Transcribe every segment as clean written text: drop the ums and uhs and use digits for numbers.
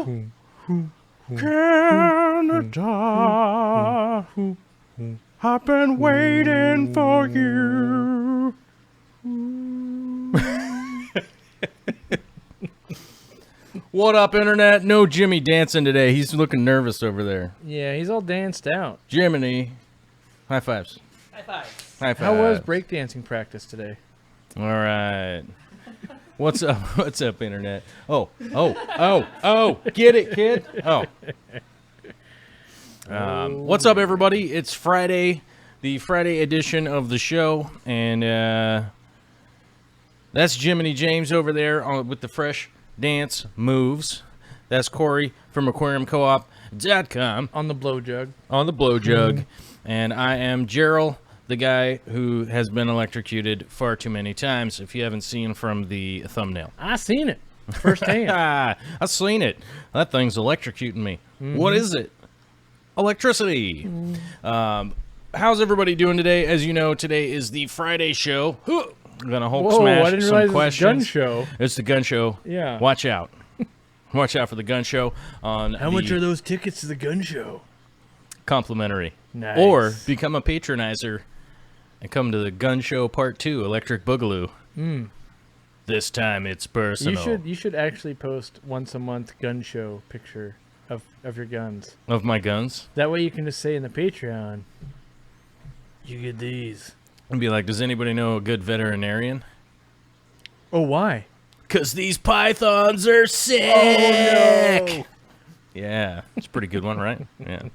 Canada, I've been waiting for you. What up, Internet? No Jimmy dancing today. He's looking nervous over there. Yeah, he's all danced out. Jiminy. High fives. High fives. High fives. How was breakdancing practice today? All right. What's up? What's up, Internet? Oh. Get it, kid? Oh. What's up, everybody? It's Friday, the Friday edition of the show, and that's Jiminy James over there with the fresh dance moves. That's Corey from aquariumcoop.com. On the blow jug. On the blow jug. And I am Gerald, the guy who has been electrocuted far too many times, if you haven't seen from the thumbnail. I seen it firsthand. I've seen it. That thing's electrocuting me. What is it? Electricity. How's everybody doing today? As you know, today is the Friday show. I'm going to Hulk smash I didn't some realize questions. It was a gun show. It's the gun show. Yeah. Watch out. Watch out for the gun show. How much are those tickets to the gun show? Complimentary. Nice. Or become a patronizer and come to the gun show part 2, Electric Boogaloo. This time it's personal. You should actually post once a month gun show picture of your guns. Of my guns? That way you can just say in the Patreon, you get these. And be like, does anybody know a good veterinarian? Oh, why? Because these pythons are sick! Oh, no! Yeah, it's a pretty good one, right? Yeah.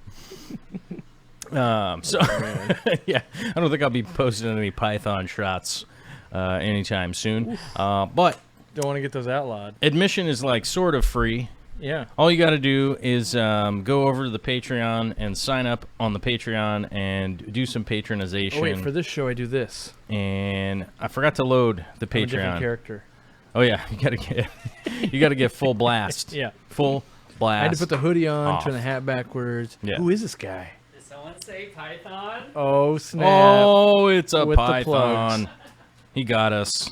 Yeah, I don't think I'll be posting any python shots anytime soon. But don't want to get those outlawed. Admission is like sort of free. Yeah. All you got to do is go over to the Patreon and sign up on the Patreon and do some patronization. Oh wait, for this show I do this. And I forgot to load the Patreon. I'm a different character. Oh yeah, you gotta get full blast. Yeah. Full blast. I had to put the hoodie on, off. turn the hat backwards. Yeah. Who is this guy? Did someone say Python? Oh snap! Oh, it's a With the python. plugs. He got us.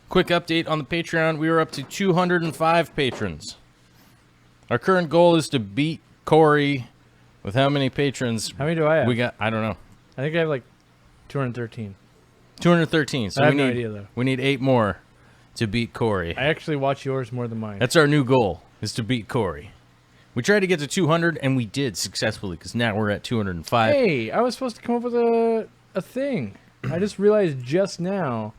Quick update on the Patreon. We are up to 205 patrons. Our current goal is to beat Corey with how many patrons? How many do I have? We got, I don't know. I think I have like 213. 213. So I have we no need, idea, though. We need 8 more to beat Corey. I actually watch yours more than mine. That's our new goal, is to beat Corey. We tried to get to 200, and we did successfully, because now we're at 205. Hey, I was supposed to come up with a thing. I just realized just now.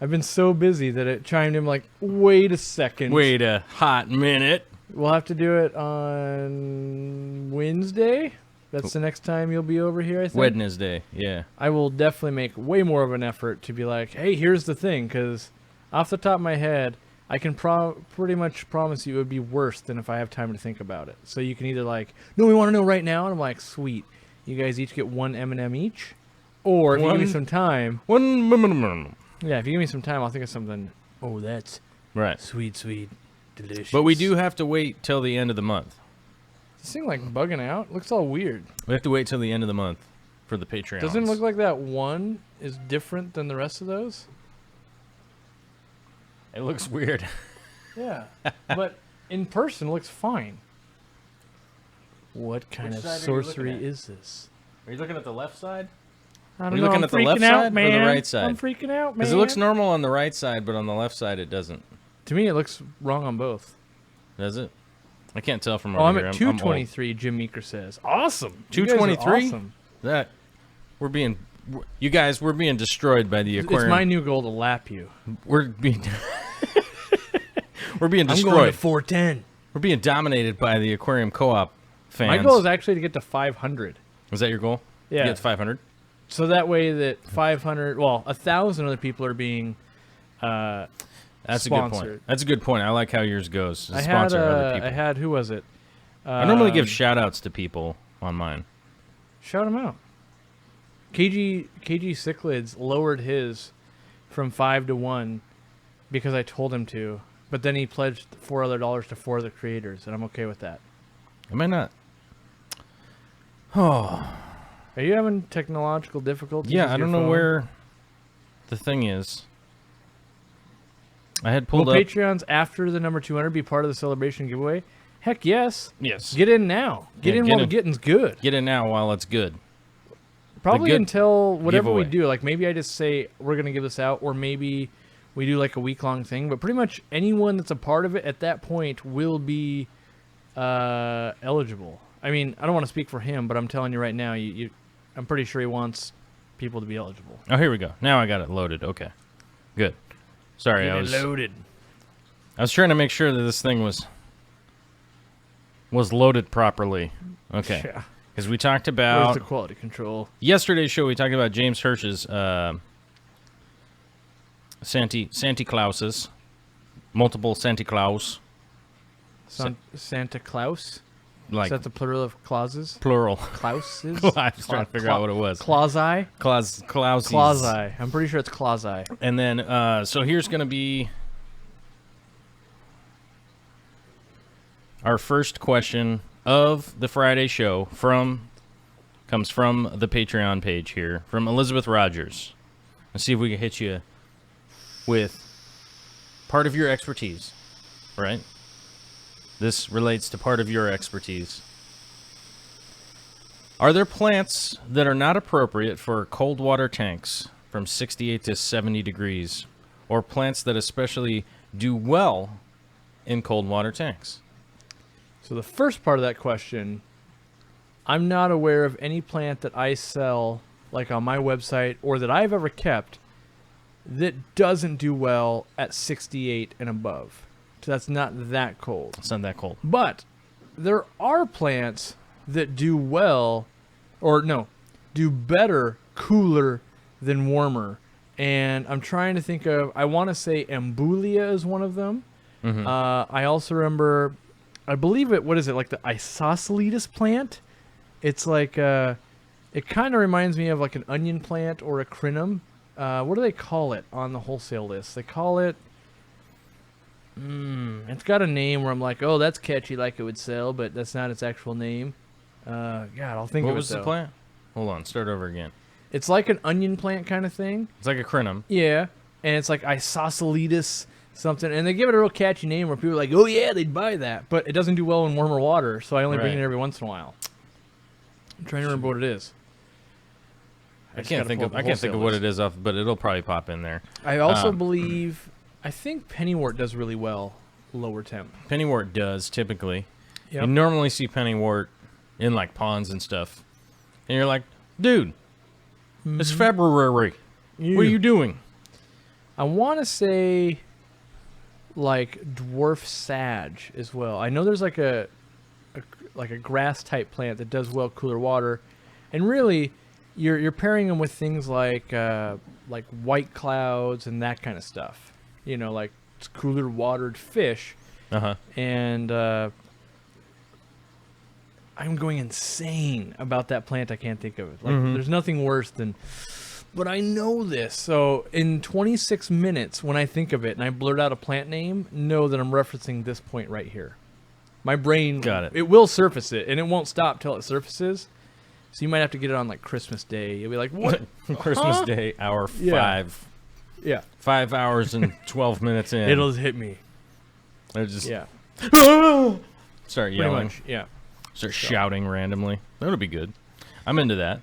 I've been so busy that it chimed in like, wait a second. Wait a hot minute. We'll have to do it on Wednesday. That's the next time you'll be over here, I think. Wednesday, yeah. I will definitely make way more of an effort to be like, hey, here's the thing, because off the top of my head, I can pretty much promise you it would be worse than if I have time to think about it. So you can either like, no, we want to know right now, and I'm like, sweet. You guys each get one M&M each, or if you give me some time. Yeah, if you give me some time, I'll think of something. Oh, that's right. Sweet, delicious. But we do have to wait till the end of the month. This thing like bugging out. It looks all weird. We have to wait till the end of the month for the Patreon. Doesn't it look like that one is different than the rest of those? It looks weird. Yeah, but in person it looks fine. What kind of sorcery is this? Are you looking at the left side? I don't Are you know. looking I'm at the left freaking out, side or man. the right side? I'm freaking out, man. Because it looks normal on the right side, but on the left side it doesn't. To me, it looks wrong on both. Does it? I can't tell from Oh, over I'm here. at 223. Jim Meeker says, "Awesome, 223. Awesome. That we're being destroyed by the aquarium. It's my new goal to lap you. We're being we're being I'm destroyed. going to 410. We're being dominated by the aquarium co-op fans. My goal is actually to get to 500. Was that your goal? Yeah. To get to 500. So that way that 500, well, 1,000 other people are being That's sponsored. a good point. That's a good point. I like how yours goes. I Sponsor other people. had, who was it? I normally give shout-outs to people on mine. Shout them out. KG Cichlids lowered his from 5 to 1 because I told him to, but then he pledged $4 other to 4 other creators, and I'm okay with that. Am I not? Oh. Are you having technological difficulties? Yeah, with I your don't know phone? where the thing is. I had Will pulled up. Patreons after the number 200 be part of the celebration giveaway? Heck yes. Yes. Get in now. Get Yeah, in get while the in. getting's good. Get it now while it's good. Probably good until whatever we giveaway. do. Like maybe I just say we're going to give this out, or maybe we do like a week-long thing. But pretty much anyone that's a part of it at that point will be eligible. I mean, I don't want to speak for him, but I'm telling you right now, I'm pretty sure he wants people to be eligible. Oh, here we go. Now I got it loaded. Okay. Good. Sorry, Get I it was loaded. I was trying to make sure that this thing was loaded properly. Okay. Yeah. Because we talked Where's about the quality control? yesterday's show. We talked about James Hirsch's Santa Clauses, multiple Santa Claus, Santa Claus? like Is that the plural of clauses? plural. Clauses? I was trying to figure out what it was. Clausi? Clauses. Clausi. I'm pretty sure it's clausi. And then, so here's going to be our first question of the Friday show comes from the Patreon page here, from Elizabeth Rogers. Let's see if we can hit you with part of your expertise, right? This relates to part of your expertise. Are there plants that are not appropriate for cold water tanks from 68 to 70 degrees, or plants that especially do well in cold water tanks? So the first part of that question, I'm not aware of any plant that I sell, like on my website, or that I've ever kept, that doesn't do well at 68 and above. So that's not that cold. It's not that cold. But there are plants that do well, or no, do better cooler than warmer. And I'm trying to think of, I want to say Ambulia is one of them. Mm-hmm. I also remember, I believe it, what is it, like the isosceles plant? It's like, it kind of reminds me of like an onion plant or a crinum. What do they call it on the wholesale list? They call it, it's got a name where I'm like, oh, that's catchy, like it would sell, but that's not its actual name. God, I'll think What of it, was the though. plant? Hold on, start over again. It's like an onion plant kind of thing. It's like a crinum. Yeah, and it's like isosceles something, and they give it a real catchy name where people are like, oh yeah, they'd buy that, but it doesn't do well in warmer water, so I only bring Right. it every once in a while. I'm trying to remember what it is. I can't think of what it is off, but it'll probably pop in there. I also believe, I think pennywort does really well lower temp. Pennywort does typically. Yep. You normally see pennywort in like ponds and stuff, and you're like, dude, it's February. What are you doing? I want to say like dwarf sage as well. I know there's like a grass type plant that does well cooler water, and really you're pairing them with things like white clouds and that kind of stuff. You know, like it's cooler watered fish, and I'm going insane about that plant. I can't think of it. Like there's nothing worse than. But I know this. So in 26 minutes, when I think of it and I blurt out a plant name, know that I'm referencing this point right here. My brain, Got it. It will surface it, and it won't stop till it surfaces. So you might have to get it on like Christmas Day. You'll be like, what? Christmas Day, hour Yeah. 5. Yeah. 5 hours and 12 minutes in. It'll hit me. They're just Yeah. start Pretty yelling. much. Yeah. Start shouting randomly. That would be good. I'm into that.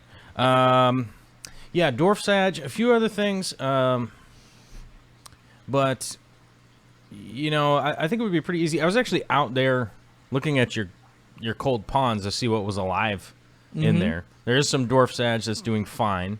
Yeah, dwarf sage, a few other things. But, you know, I think it would be pretty easy. I was actually out there looking at your cold ponds to see what was alive in there. There is some dwarf sage that's doing fine.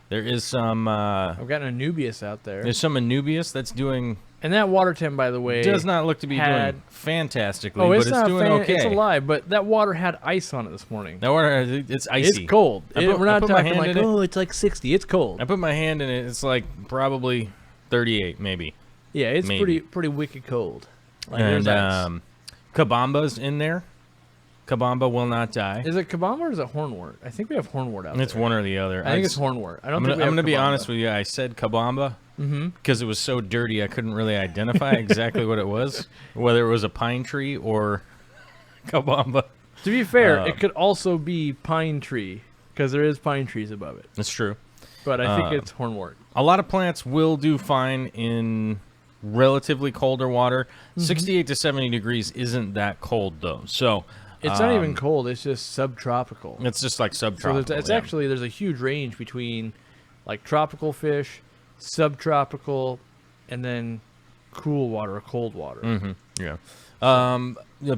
There is some... I've got an Anubias out there. there's some Anubias that's doing... And that water temp, by the way, does not look to be had- doing fantastically, Oh, but it's it's not doing okay. It's alive, but that water had ice on it this morning. That water, it's icy. It's cold. I We're not put my talking hand like, in it. oh, it's like 60. It's cold. I put my hand in it. It's like probably 38, maybe. Yeah, it's Maybe. pretty wicked cold. Like, And there's ice. Kabamba's in there. Kabamba will not die. Is it Kabamba or is it Hornwort? I think we have Hornwort out there. It's one or the other. I think it's Hornwort. I don't think we I'm have gonna be Kabamba. honest with you. I said Kabamba because it was so dirty I couldn't really identify exactly what it was, whether it was a pine tree or Kabamba. To be fair, it could also be pine tree because there is pine trees above it. That's true. But I think it's Hornwort. A lot of plants will do fine in relatively colder water. 68 to 70 degrees isn't that cold though. So It's not even cold. It's just subtropical. it's just like subtropical. So it's yeah. actually there's a huge range between like tropical fish, subtropical, and then cool water or cold water. Yeah.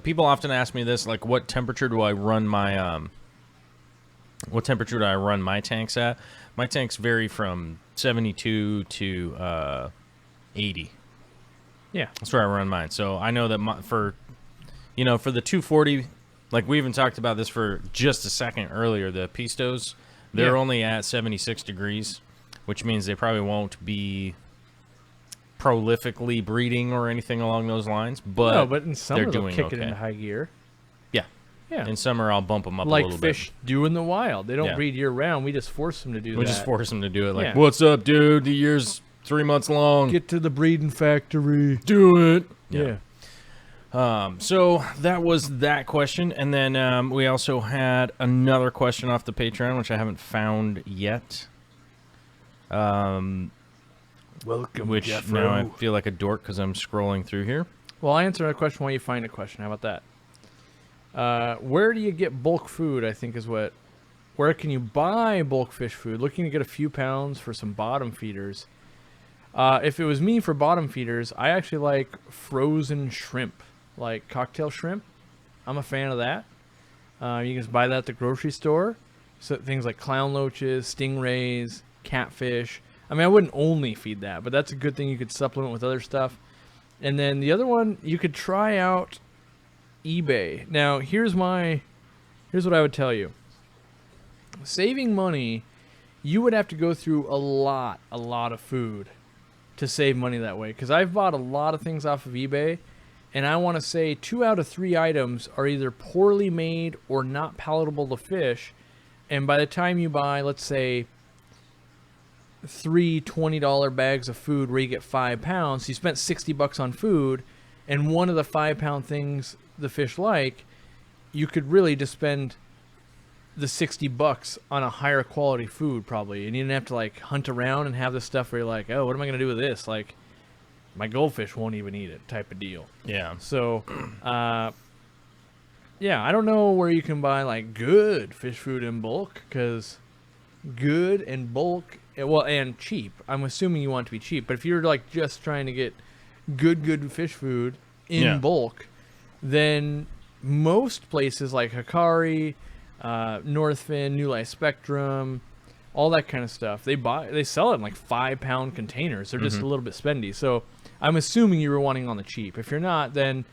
People often ask me this, like, what temperature do I run my tanks at? My tanks vary from 72 to 80. Yeah. That's where I run mine. So I know that for the 240, like we even talked about this for just a second earlier, the Pistos, they're only at 76 degrees, which means they probably won't be prolifically breeding or anything along those lines. But No, but in summer they're they'll doing kick okay. it into high gear. Yeah. Yeah. In summer, I'll bump them up a Like little fish do in the wild. They don't Yeah. breed year round. We just force them to do bit. that. We just force them to do it. Like, Yeah. what's up, dude? The year's 3 months long. Get to the breeding factory. Do it. Yeah. So that was that question. And then we also had another question off the Patreon, which I haven't found yet. Welcome, Which now I feel like a dork because I'm scrolling through here. Well, I answer a question while you find a question. How about that? Where do you get bulk food, I think is what... Where can you buy bulk fish food? Looking to get a few pounds for some bottom feeders. If it was me for bottom feeders, I actually like frozen shrimp, like cocktail shrimp. I'm a fan of that. You can just buy that at the grocery store. So things like clown loaches, stingrays, catfish. I mean, I wouldn't only feed that, but that's a good thing. You could supplement with other stuff. And then the other one, you could try out eBay. Now, here's what I would tell you. Saving money, you would have to go through a lot of food to save money that way. Because I've bought a lot of things off of eBay, and I want to say 2 out of 3 items are either poorly made or not palatable to fish. And by the time you buy, let's say, 3 $20 bags of food where you get 5 pounds, you spent $60 on food, and one of the 5-pound things the fish like, you could really just spend the $60 on a higher quality food probably, and you didn't have to like hunt around and have this stuff where you're like, oh, what am I gonna do with this? Like, my goldfish won't even eat it, type of deal. Yeah. So, yeah, I don't know where you can buy like good fish food in bulk, because good and bulk, well, and cheap. I'm assuming you want it to be cheap, but if you're like just trying to get good fish food in bulk, then most places like Hikari, Northfin, New Life Spectrum, all that kind of stuff, they sell it in like 5-pound containers. They're just a little bit spendy. So I'm assuming you were wanting on the cheap. If you're not, then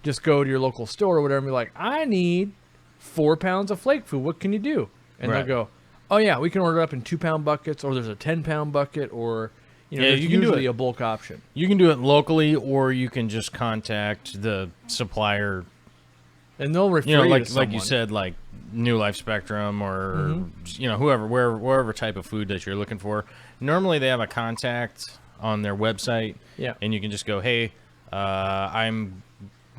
just go to your local store or whatever and be like, I need 4 pounds of flake food. What can you do? And they'll go, oh yeah, we can order up in 2-pound buckets, or there's a 10-pound bucket, or there's you can do usually it. a bulk option. You can do it locally, or you can just contact the supplier. And they'll refer you to like someone. you said, like New Life Spectrum, or whoever, wherever type of food that you're looking for. Normally, they have a contact on their website, and you can just go, hey, I'm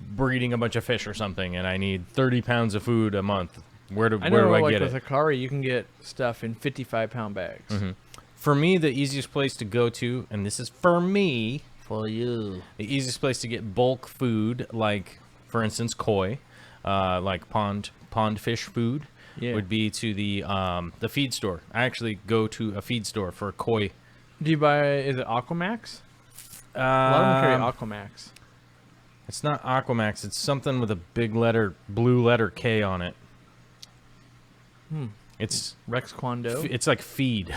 breeding a bunch of fish or something, and I need 30 pounds of food a month. Where do I get it? With Hikari, you can get stuff in 55-pound bags. For me, the easiest place to go to, and this is for me, For you. the easiest place to get bulk food, like, for instance, koi, like pond fish food, would be to the feed store. I actually go to a feed store for koi. Do you buy, is it Aquamax? A lot of them carry Aquamax. It's not Aquamax. It's something with a big blue letter K on it. It's Rex Kwando. It's like feed.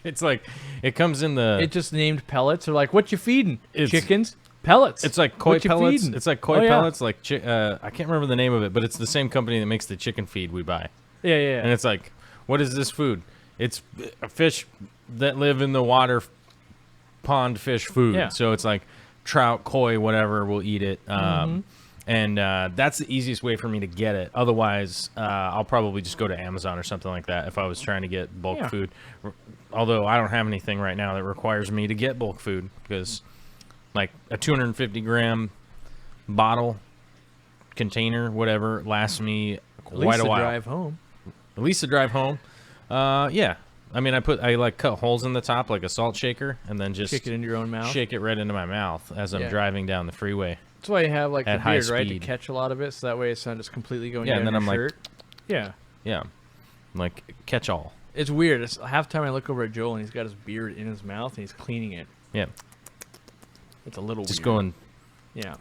It's like, it comes in the... It just named pellets. They're like, what you feeding? It's- Chickens? Pellets. It's like koi What you pellets. feeding? It's like koi Oh, yeah. pellets. Like I can't remember the name of it, but it's the same company that makes the chicken feed we buy. Yeah. And it's like, what is this food? It's a fish that live in the water, pond fish food. Yeah. So it's like trout, koi, whatever will eat it. And that's the easiest way for me to get it. Otherwise, I'll probably just go to Amazon or something like that if I was trying to get bulk food. Although I don't have anything right now that requires me to get bulk food, because like a 250-gram bottle, container, whatever, lasts me quite a while. Drive home. At least the drive home. Yeah. I mean, I like cut holes in the top like a salt shaker, and then just Kick it into your own mouth. shake it right into my mouth as I'm Yeah. driving down the freeway. That's why you have like At the high beard, right, to speed. catch a lot of it, so that way it's not just completely going Yeah, down and then your I'm like- shirt. Yeah, Yeah, like catch all. it's weird. It's half the time I look over at Joel and he's got his beard in his mouth and he's cleaning it. Yeah, It's a little just weird. going. Yeah.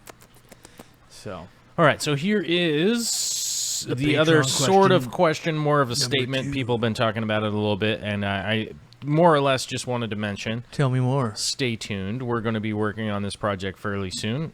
So All right, so here is the Patreon other sort of question question, more of a number statement. 2. People have been talking about it a little bit, and I more or less just wanted to mention. tell me more. Stay tuned. We're going to be working on this project fairly soon.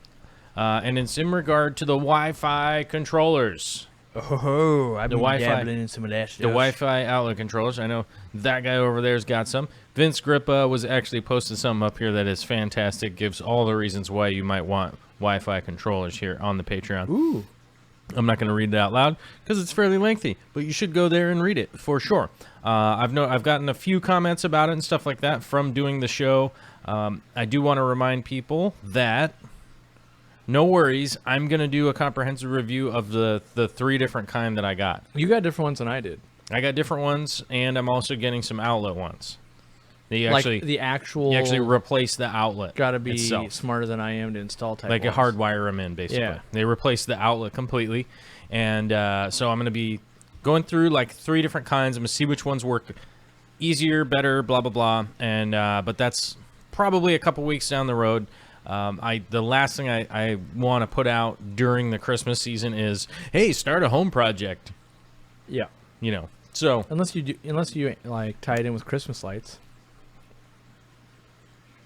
And it's in regard to the Wi-Fi controllers. Oh, I've The been Wi-Fi- dabbling in some of that stuff. The Wi-Fi outlet controllers. I know that guy over there's got some. Vince Grippa was actually posted something up here that is fantastic. Gives all the reasons why you might want Wi-Fi controllers here on the Patreon. Ooh. I'm not going to read it out loud because it's fairly lengthy, but you should go there and read it for sure. I've gotten a few comments about it and stuff like that from doing the show. I do want to remind people that no worries, I'm going to do a comprehensive review of the 3 different kind that I got. You got different ones than I did. I got different ones, and I'm also getting some outlet ones. They actually like the actual. you actually replace the outlet. Got to be itself. smarter than I am to install type. Like a ones. hardwire them in, basically. Yeah. They replace the outlet completely, and so I'm going to be going through like 3 different kinds. I'm going to see which ones work easier, better, blah blah blah, and but that's probably a couple weeks down the road. The last thing I want to put out during the Christmas season is, hey, start a home project. Yeah. You know, so Unless you like tie it in with Christmas lights.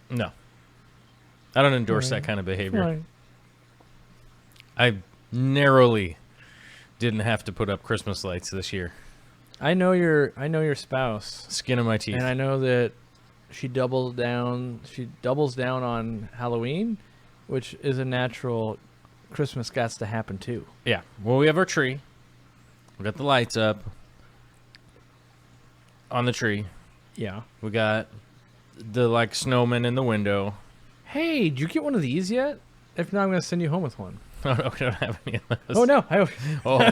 no, I don't endorse Right. that kind of behavior. Right. I narrowly didn't have to put up Christmas lights this year. I know your spouse, Skin of my teeth. and I know that she doubles down on Halloween, which is a natural. Christmas got to happen too. Yeah. Well, we have our tree. We got the lights up on the tree. Yeah. We got the like snowman in the window. Hey, did you get one of these yet? If not, I'm gonna send you home with one. Oh no, we don't have any of those. Oh no! Oh,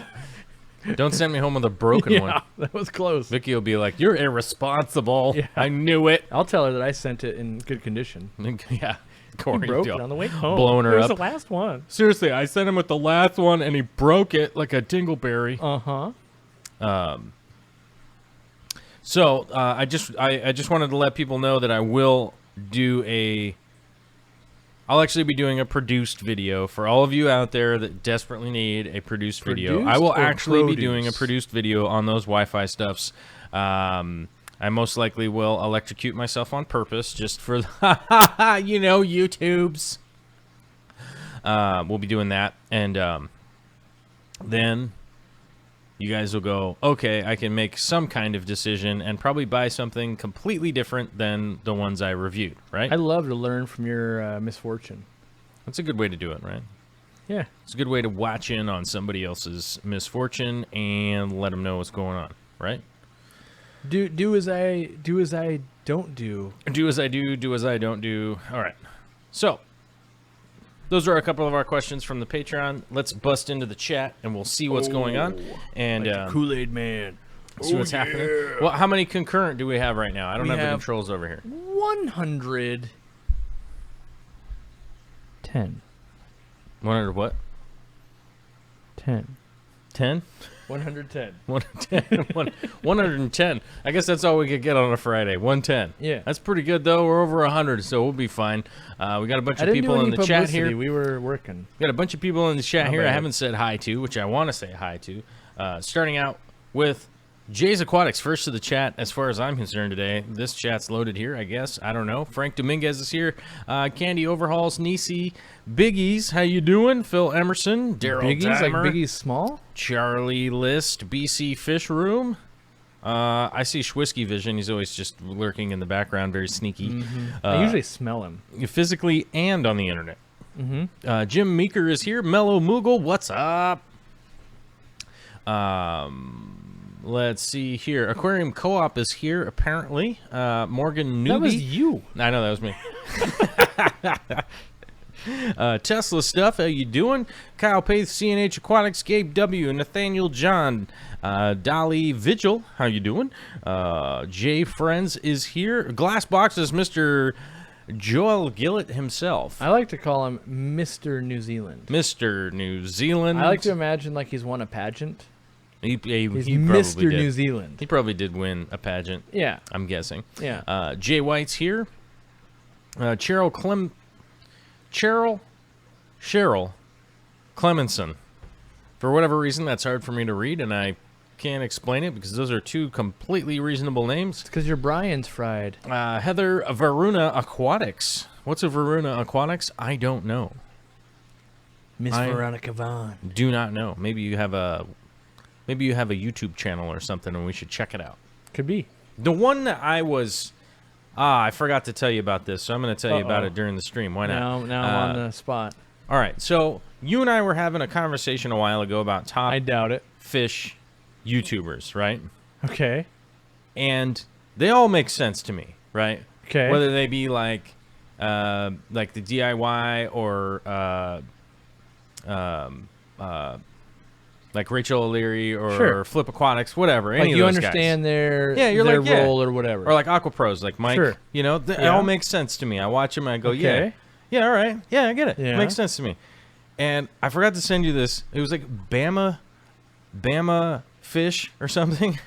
don't send me home with a broken yeah, one. that was close. Vicky will be like, "You're irresponsible." Yeah. I knew it. I'll tell her that I sent it in good condition. Yeah. He Corey broke Dill. it on the way home. Blowing her Here's up. the last one. Seriously, I sent him with the last one, and he broke it like a dingleberry. Uh-huh. So I just wanted to let people know that I'll actually be doing a produced video for all of you out there that desperately need a produced video. I will Produced or actually be doing a produce? produced video on those Wi-Fi stuffs. I most likely will electrocute myself on purpose just for the YouTubes. We'll be doing that, and then you guys will go, okay, I can make some kind of decision and probably buy something completely different than the ones I reviewed, right? I love to learn from your misfortune. That's a good way to do it, right? Yeah. It's a good way to watch in on somebody else's misfortune and let them know what's going on, right? Do as I don't do. Do as I do as I don't do. All right. So, those are a couple of our questions from the Patreon. Let's bust into the chat and we'll see what's going on. And Like the Kool-Aid Man. see what's happening. Well, how many concurrent do we have right now? I don't We have the have- controls over here. 110. 100 what? 10. 10? 110. 110. 110. I guess that's all we could get on a Friday. 110. Yeah. That's pretty good, though. We're over 100, so we'll be fine. We got a bunch I of didn't people do in any the chat publicity. here. We were working. We got a bunch of people in the chat Not here I bad. haven't said hi to, which I want to say hi to. Starting out with Jay's Aquatics, first to the chat as far as I'm concerned today. This chat's loaded here, I guess. I don't know. Frank Dominguez is here. Candy Overhauls, Nisi, Biggies, how you doing? Phil Emerson, Daryl Biggie's like Dimer, Biggie's small? Charlie List, BC Fish Room. I see Schwisky Vision. He's always just lurking in the background, very sneaky. I usually smell him. Physically and on the internet. Mm-hmm. Jim Meeker is here. Mellow Moogle, what's up? Let's see here. Aquarium Co-op is here, apparently. Morgan Newby. That was you. I know, that was me. Tesla Stuff, how you doing? Kyle Paith, CNH Aquatics, Gabe W, Nathaniel John, Dolly Vigil, how you doing? Jay Friends is here. Glass Boxes, Mr. Joel Gillett himself. I like to call him Mr. New Zealand. Mr. New Zealand. I like to imagine like he's won a pageant. He Mr. probably did. New Zealand. He probably did win a pageant. Yeah. I'm guessing. Yeah. Jay White's here. Cheryl Clemenson. For whatever reason, that's hard for me to read, and I can't explain it because those are two completely reasonable names. It's because your Brian's fried. Heather Varuna Aquatics. What's a Varuna Aquatics? I don't know. Miss Veronica Vaughn. Do not know. Maybe you have a YouTube channel or something, and we should check it out. Could be. The one that I forgot to tell you about this, so I'm going to tell you about it during the stream. Why not? Now I'm on the spot. All right, so you and I were having a conversation a while ago about top I doubt it. fish YouTubers, right? Okay. And they all make sense to me, right? Okay. Whether they be like the DIY or like Rachel O'Leary or Sure. Flip Aquatics, whatever. Any Like of you those understand guys. their you're their like, yeah. role or whatever. Or like Aqua Pros, like Mike. Sure. You know, it Yeah. all makes sense to me. I watch them and I go, Okay. yeah, all right. Yeah, I get it. Yeah. It makes sense to me. And I forgot to send you this. It was like Bama Fish or something.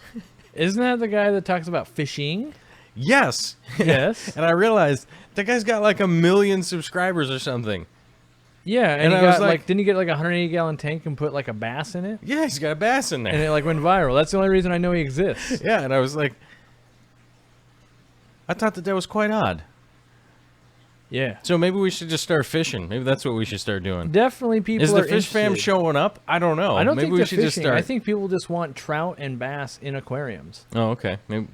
Isn't that the guy that talks about fishing? Yes. Yes. And I realized that guy's got like 1 million subscribers or something. Yeah, And and he I was got like- didn't he get like a 180-gallon tank and put like a bass in it? Yeah, he's got a bass in there. And it like went viral. That's the only reason I know he exists. Yeah, and I was like, I thought that was quite odd. Yeah. So maybe we should just start fishing. Maybe that's what we should start doing. Definitely people Is the are fish fam interested. showing up? I don't know. I don't maybe think we they're should fishing. just start. I think people just want trout and bass in aquariums. Oh, okay. Maybe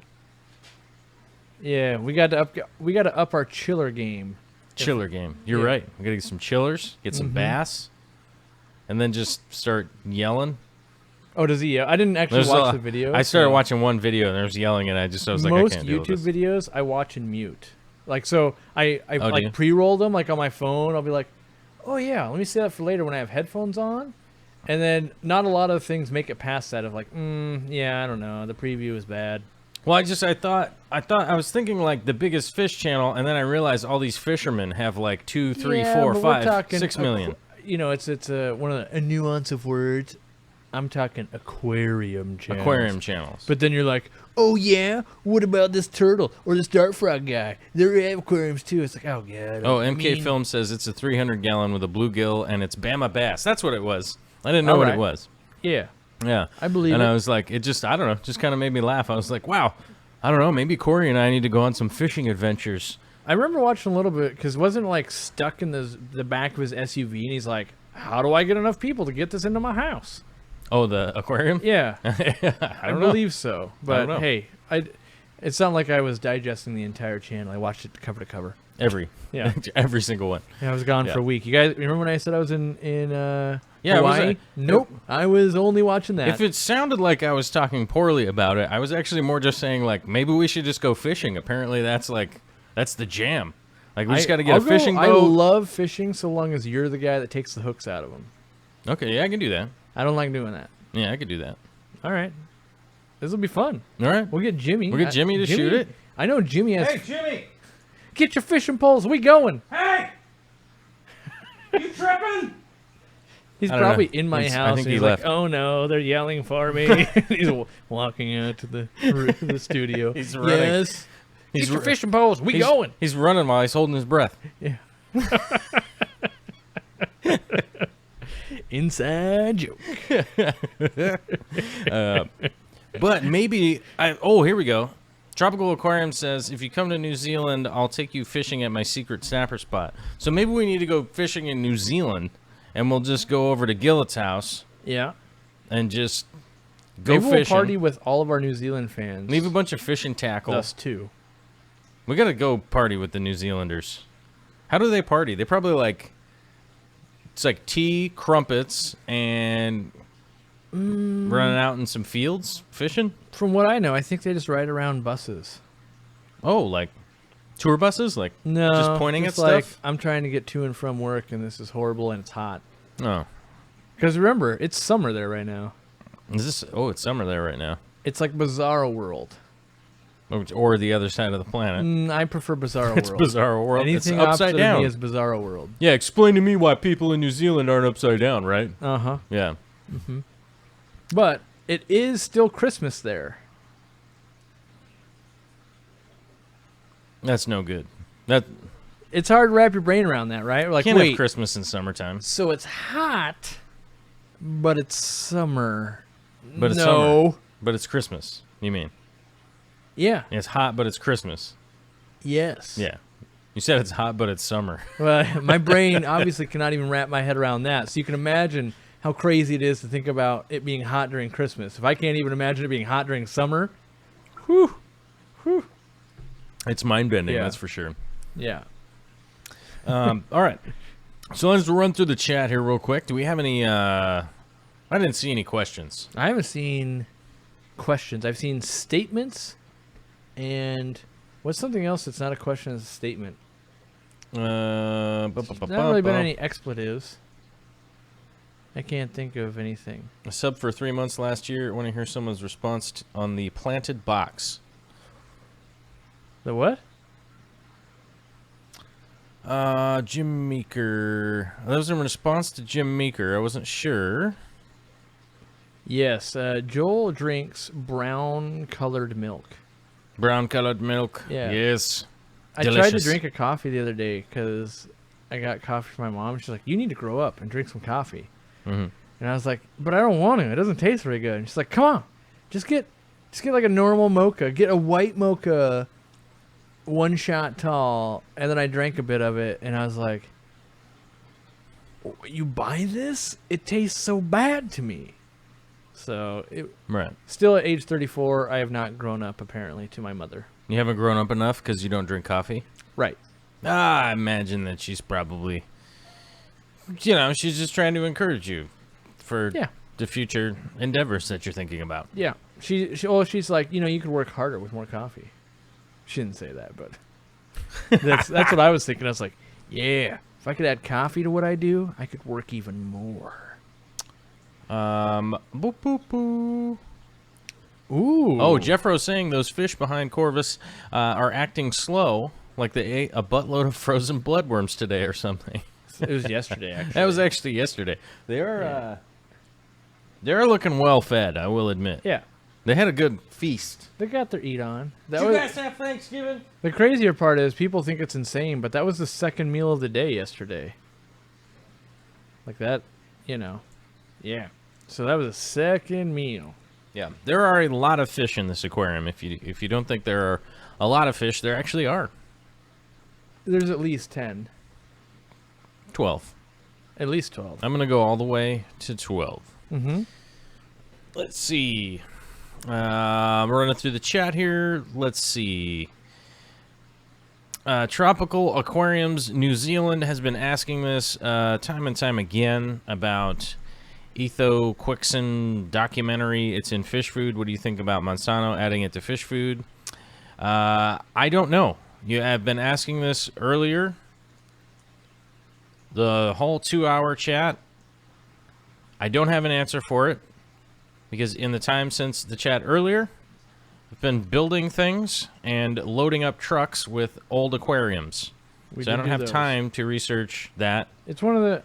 Yeah, we got to up our chiller game. chiller game. You're Yeah. right. We gotta get some chillers, get some bass, and then just start yelling. Oh, does he? I didn't actually There's watch a- the video. I started so- watching one video and there was yelling, and I was like, I Most can't deal with YouTube this. videos I watch in mute. Like so, I Oh, do you? like pre-roll them like on my phone. I'll be like, oh yeah, let me see that for later when I have headphones on. And then not a lot of things make it past that of like, yeah, I don't know, the preview is bad. Well, I was thinking like the biggest fish channel, and then I realized all these fishermen have like 2, 3, Yeah, 4, but we're 5, talking 6 million. You know, it's one of a nuance of words. I'm talking aquarium channels. Aquarium channels. But then you're like, oh yeah, what about this turtle or this dart frog guy? They have aquariums too. It's like, oh god. Oh, MK Film says it's a 300-gallon with a bluegill, and it's Bama Bass. That's what it was. I didn't know what it Alright. was. Yeah, Yeah. I believe And it. I was like, I don't know, just kind of made me laugh. I was like, wow, I don't know, maybe Corey and I need to go on some fishing adventures. I remember watching a little bit because wasn't like stuck in the back of his SUV, and he's like, how do I get enough people to get this into my house? Oh, the aquarium? Yeah, I I don't know. believe so. But know. hey, it's not like I was digesting the entire channel. I watched it cover to cover. Every single one. Yeah, I was gone Yeah. for a week. You guys remember when I said I was in Yeah, Hawaii? Nope, I was only watching that. If it sounded like I was talking poorly about it, I was actually more just saying like maybe we should just go fishing. Apparently that's the jam. Like we just got to get I'll a fishing go, boat. I love fishing so long as you're the guy that takes the hooks out of them. Okay, yeah, I can do that. I don't like doing that. Yeah, I could do that. All right, this will be fun. All right. We'll get Jimmy. We'll get Jimmy to shoot it. I know Jimmy has. Jimmy! Get your fishing poles. We going. Hey! You tripping? He's I don't probably know. in my He's- I house. think and he he's left. like, "Oh no, they're yelling for me." He's walking out to the studio. He's running. Yes. He's Get your ru- fishing poles. We He's- going. He's running while he's holding his breath. Yeah. Inside joke. But maybe here we go. Tropical Aquarium says, if you come to New Zealand, I'll take you fishing at my secret snapper spot. So maybe we need to go fishing in New Zealand, and we'll just go over to Gillett's house Yeah. and just go Maybe we'll fishing. party with all of our New Zealand fans. Leave a bunch of fishing tackle. us too. We got to go party with the New Zealanders. How do they party? They probably it's like tea, crumpets, and running out in some fields fishing. From what I know, I think they just ride around buses. Oh, like Tour buses, like No, just pointing at like, stuff. I'm trying to get to and from work, and this is horrible, and it's hot. Oh, Because remember, it's summer there right now. is this? Oh, it's summer there right now. It's like Bizarro World. Or the other side of the planet. I prefer Bizarro It's World. Bizarro World. Anything it's upside opposite down. of me is Bizarro World. Yeah, explain to me why people in New Zealand aren't upside down, right? Uh-huh. Yeah. But it is still Christmas there. That's no good. That It's hard to wrap your brain around that, right? Like, can't wait, have Christmas in summertime. so it's hot, but it's summer. But it's no. summer. But it's Christmas. You mean? Yeah. It's hot, but it's Christmas. Yes. Yeah. You said it's hot, but it's summer. Well, my brain obviously cannot even wrap my head around that. So you can imagine how crazy it is to think about it being hot during Christmas. If I can't even imagine it being hot during summer, whew. It's mind bending, Yeah. that's for sure. Yeah. All right. So let's run through the chat here real quick. Do we have any? I didn't see any questions. I haven't seen questions. I've seen statements, and what's something else that's not a question, it's a statement? There's not really been any expletives. I can't think of anything. A sub for 3 months last year. I want to hear someone's response on the planted box. The what? Jim Meeker. That was in response to Jim Meeker. I wasn't sure. Yes, Joel drinks brown-colored milk. Brown colored milk. Yeah. Yes. I tried to Delicious. drink a coffee the other day because I got coffee from my mom. She's like, "You need to grow up and drink some coffee." Mhm. And I was like, "But I don't want to. It doesn't taste very good." And she's like, "Come on, just get like a normal mocha. Get a white mocha, 1 shot tall." And then I drank a bit of it, and I was like, "You buy this? It tastes so bad to me." So Right. still at age 34, I have not grown up apparently to my mother. You haven't grown up enough because you don't drink coffee? Right. I imagine that she's probably, she's just trying to encourage you for Yeah. the future endeavors that you're thinking about. Yeah. She's like, you could work harder with more coffee. She didn't say that, but that's what I was thinking. I was like, yeah, if I could add coffee to what I do, I could work even more. Boop, boop, boop. Ooh. Oh, Jeffro's saying those fish behind Corvus are acting slow, like they ate a buttload of frozen bloodworms today or something. It was yesterday, actually. That was actually yesterday. They're looking well fed, I will admit. Yeah. They had a good feast. They got their eat on. Did you guys have Thanksgiving? The crazier part is people think it's insane, but that was the second meal of the day yesterday. Like that, Yeah. So that was a second meal. Yeah, there are a lot of fish in this aquarium. If you don't think there are a lot of fish, there actually are. There's at least 10. 12. At least 12. I'm gonna go all the way to 12. Mm-hmm. Let's see. We're running through the chat here. Let's see. Tropical Aquariums New Zealand has been asking this time and time again about Etho Quixon documentary. It's in fish food. What do you think about Monsanto adding it to fish food? I don't know. You have been asking this earlier. The whole 2-hour chat. I don't have an answer for it because in the time since the chat earlier, I've been building things and loading up trucks with old aquariums. So I don't have time to research that. It's one of the.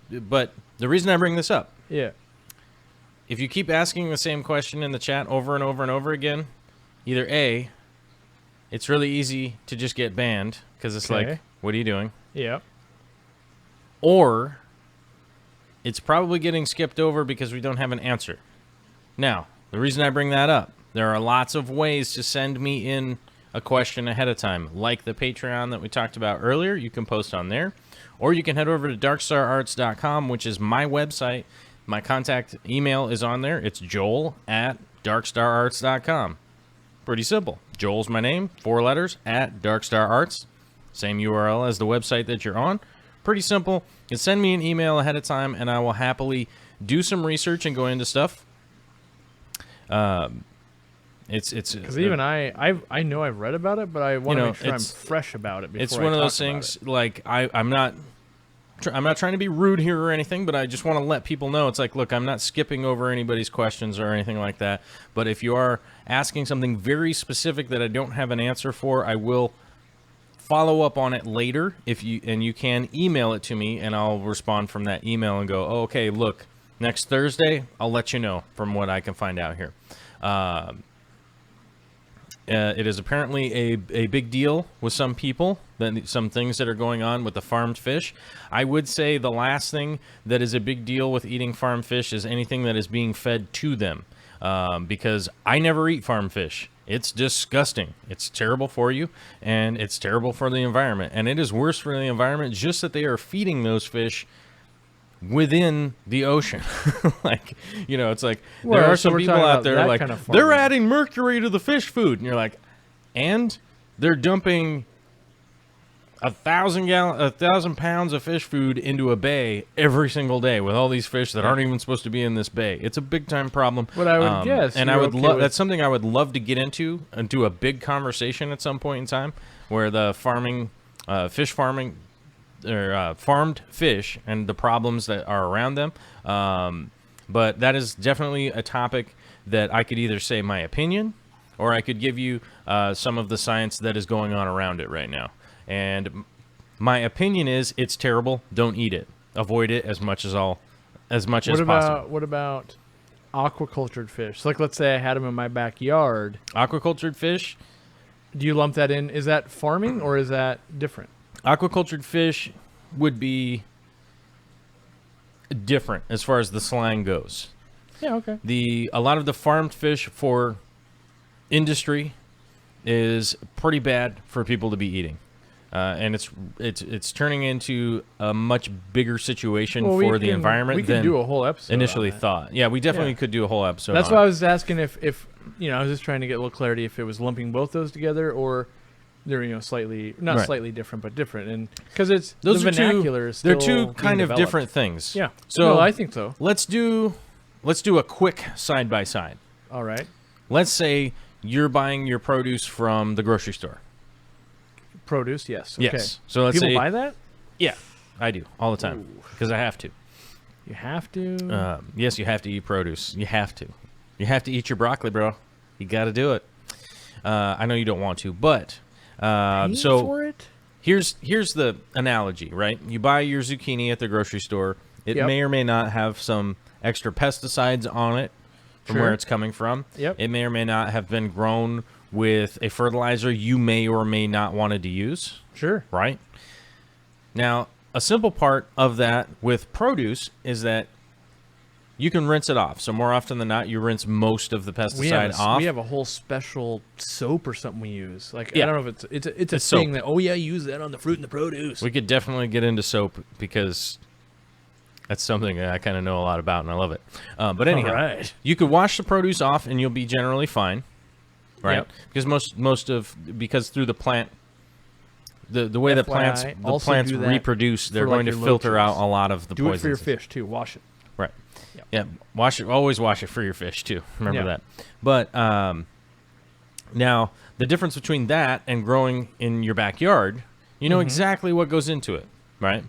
But the reason I bring this up, Yeah. if you keep asking the same question in the chat over and over and over again, either A, it's really easy to just get banned because it's Okay. like, what are you doing? Yeah. Or it's probably getting skipped over because we don't have an answer. Now, the reason I bring that up, there are lots of ways to send me in a question ahead of time, like the Patreon that we talked about earlier. You can post on there, or you can head over to darkstararts.com, which is my website. My contact email is on there. It's joel@darkstararts.com. Pretty simple. Joel's my name, 4 letters, @darkstararts. Same URL as the website that you're on. Pretty simple. You send me an email ahead of time, and I will happily do some research and go into stuff. It's Because even I know I've read about it, but I want to make sure I'm fresh about it before it's one I of those talk about things. it. Like I'm not trying to be rude here or anything, but I just want to let people know it's like, look, I'm not skipping over anybody's questions or anything like that. But if you are asking something very specific that I don't have an answer for, I will follow up on it later. You can email it to me, and I'll respond from that email and go, oh, okay, look, next Thursday, I'll let you know from what I can find out here. It is apparently a big deal with some people, some things that are going on with the farmed fish. I would say the last thing that is a big deal with eating farmed fish is anything that is being fed to them, because I never eat farmed fish. It's disgusting. It's terrible for you, and it's terrible for the environment. And it is worse for the environment just that they are feeding those fish within the ocean. Like, it's like there are some people out there like they're adding mercury to the fish food, and you're like, and they're dumping 1,000 pounds of fish food into a bay every single day with all these fish that aren't even supposed to be in this bay. It's a big time problem. What I would guess, and I would that's something I would love to get into and do a big conversation at some point in time, where the fish farming or farmed fish and the problems that are around them. But that is definitely a topic that I could either say my opinion, or I could give you some of the science that is going on around it right now. And my opinion is it's terrible. Don't eat it. Avoid it as much as possible. What about aquacultured fish? So, like, let's say I had them in my backyard. Aquacultured fish? Do you lump that in? Is that farming or is that different? Aquacultured fish would be different as far as the slang goes. Yeah, okay. A lot of the farmed fish for industry is pretty bad for people to be eating. And it's turning into a much bigger situation for the environment we could do a whole episode initially thought. Yeah, we definitely could do a whole episode. That's why I was asking if I was just trying to get a little clarity if it was lumping both those together or they're slightly slightly different but different, and because it's those the vernacular is still they're two kind of different things. Yeah. So I think so. Let's do a quick side by side. All right. Let's say you're buying your produce from the grocery store. Produce, yes. Okay. Yes. So let's people say, buy that? Yeah, I do all the time because I have to. You have to? Yes, you have to eat produce. You have to. You have to eat your broccoli, bro. You got to do it. I know you don't want to, but so for it? Here's the analogy, right? You buy your zucchini at the grocery store. It may or may not have some extra pesticides on it from where it's coming from. Yep. It may or may not have been grown with a fertilizer you may or may not wanted to use. Sure. Right? Now, a simple part of that with produce is that you can rinse it off. So more often than not, you rinse most of the pesticide off. We have a whole special soap or something we use. Like, Yeah. I don't know if it's a thing soap. that, use that on the fruit and the produce. We could definitely get into soap because that's something that I kind of know a lot about and I love it. But anyhow, right. You could wash the produce off and you'll be generally fine. Right? Yep. Because because through the plant, the way that plants reproduce, they're going to filter out a lot of the poisons. Do it for your fish too. Wash it. Right. Yep. Yeah. Wash it. Always wash it for your fish too. Remember that. But now the difference between that and growing in your backyard, you know exactly what goes into it, right?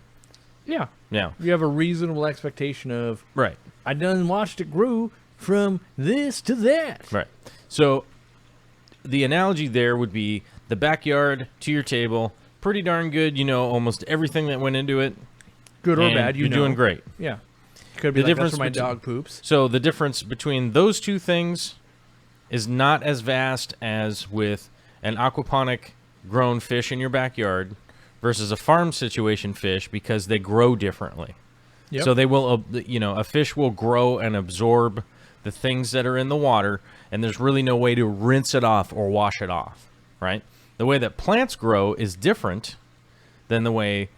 Yeah. Yeah. You have a reasonable expectation of Right. I done watched it grew from this to that. Right. So the analogy there would be the backyard to your table. Pretty darn good. You know almost everything that went into it. Good or bad, you're doing great. Yeah. Could be The like difference that's where my between- dog poops. So the difference between those two things is not as vast as with an aquaponic grown fish in your backyard versus a farm situation fish because they grow differently. Yep. So they will, a fish will grow and absorb the things that are in the water, and there's really no way to rinse it off or wash it off, right? The way that plants grow is different than the way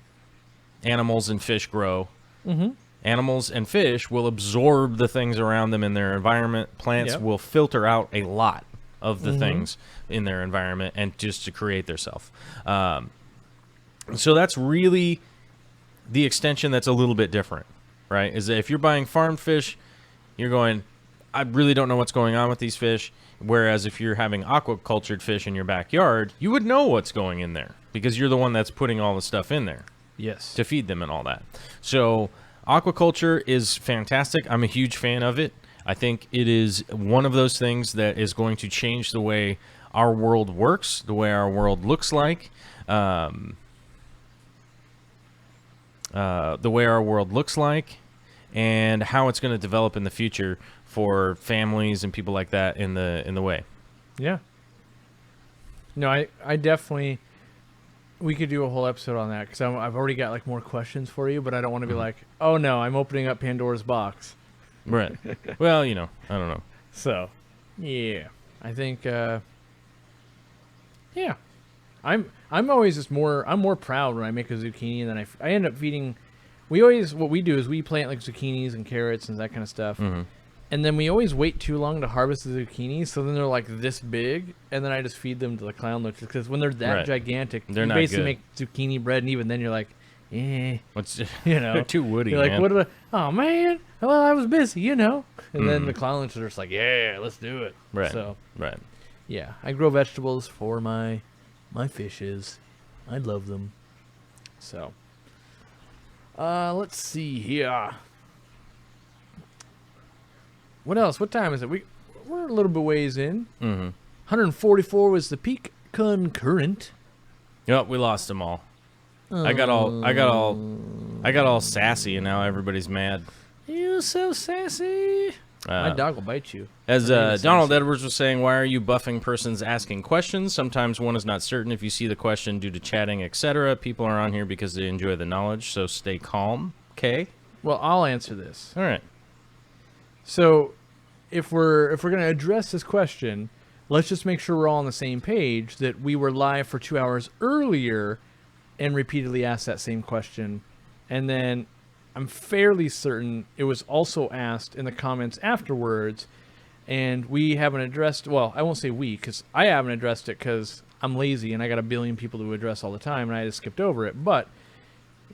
animals and fish grow. Mm-hmm. Animals and fish will absorb the things around them in their environment. Plants will filter out a lot of the things in their environment and just to create their self. So that's really the extension that's a little bit different, right? Is that if you're buying farmed fish, you're going, I really don't know what's going on with these fish. Whereas if you're having aquacultured fish in your backyard, you would know what's going in there because you're the one that's putting all the stuff in there Yes. to feed them and all that. So aquaculture is fantastic. I'm a huge fan of it. I think it is one of those things that is going to change the way our world works, the way our world looks like, the way our world looks like, and how it's going to develop in the future for families and people like that in the way. Yeah. No, I definitely. We could do a whole episode on that because I've already got like more questions for you, but I don't want to be like, oh no, I'm opening up Pandora's box. Right. Well, I don't know. So, yeah, I think, yeah, I'm always just I'm more proud when I make a zucchini and then I end up feeding. What we do is we plant like zucchinis and carrots and that kind of stuff. And then we always wait too long to harvest the zucchini, so then they're like this big, and then I just feed them to the clown loaches because when they're that gigantic, they're you not basically good. make zucchini bread, and even then you're like, What's they're too woody, you're like, man. what do I? Oh man, well I was busy, And then the clown loaches are just like, yeah, let's do it. Right. So Right. yeah, I grow vegetables for my fishes. I love them. So, let's see here. What else? What time is it? We're a little bit ways in. 144 was the peak concurrent. Yep, we lost them all. I got all sassy, and now everybody's mad. You so sassy. My dog will bite you. As Her name is Donald Sassy. Edwards was saying, why are you buffing persons asking questions? Sometimes one is not certain if you see the question due to chatting, etc. People are on here because they enjoy the knowledge, so stay calm. Okay? Well, I'll answer this. All right. So, if we're going to address this question, let's just make sure we're all on the same page that we were live for 2 hours earlier and repeatedly asked that same question. And then I'm fairly certain it was also asked in the comments afterwards, and we haven't addressed, well, I won't say we, because I haven't addressed it because I'm lazy and I got a billion people to address all the time and I just skipped over it. But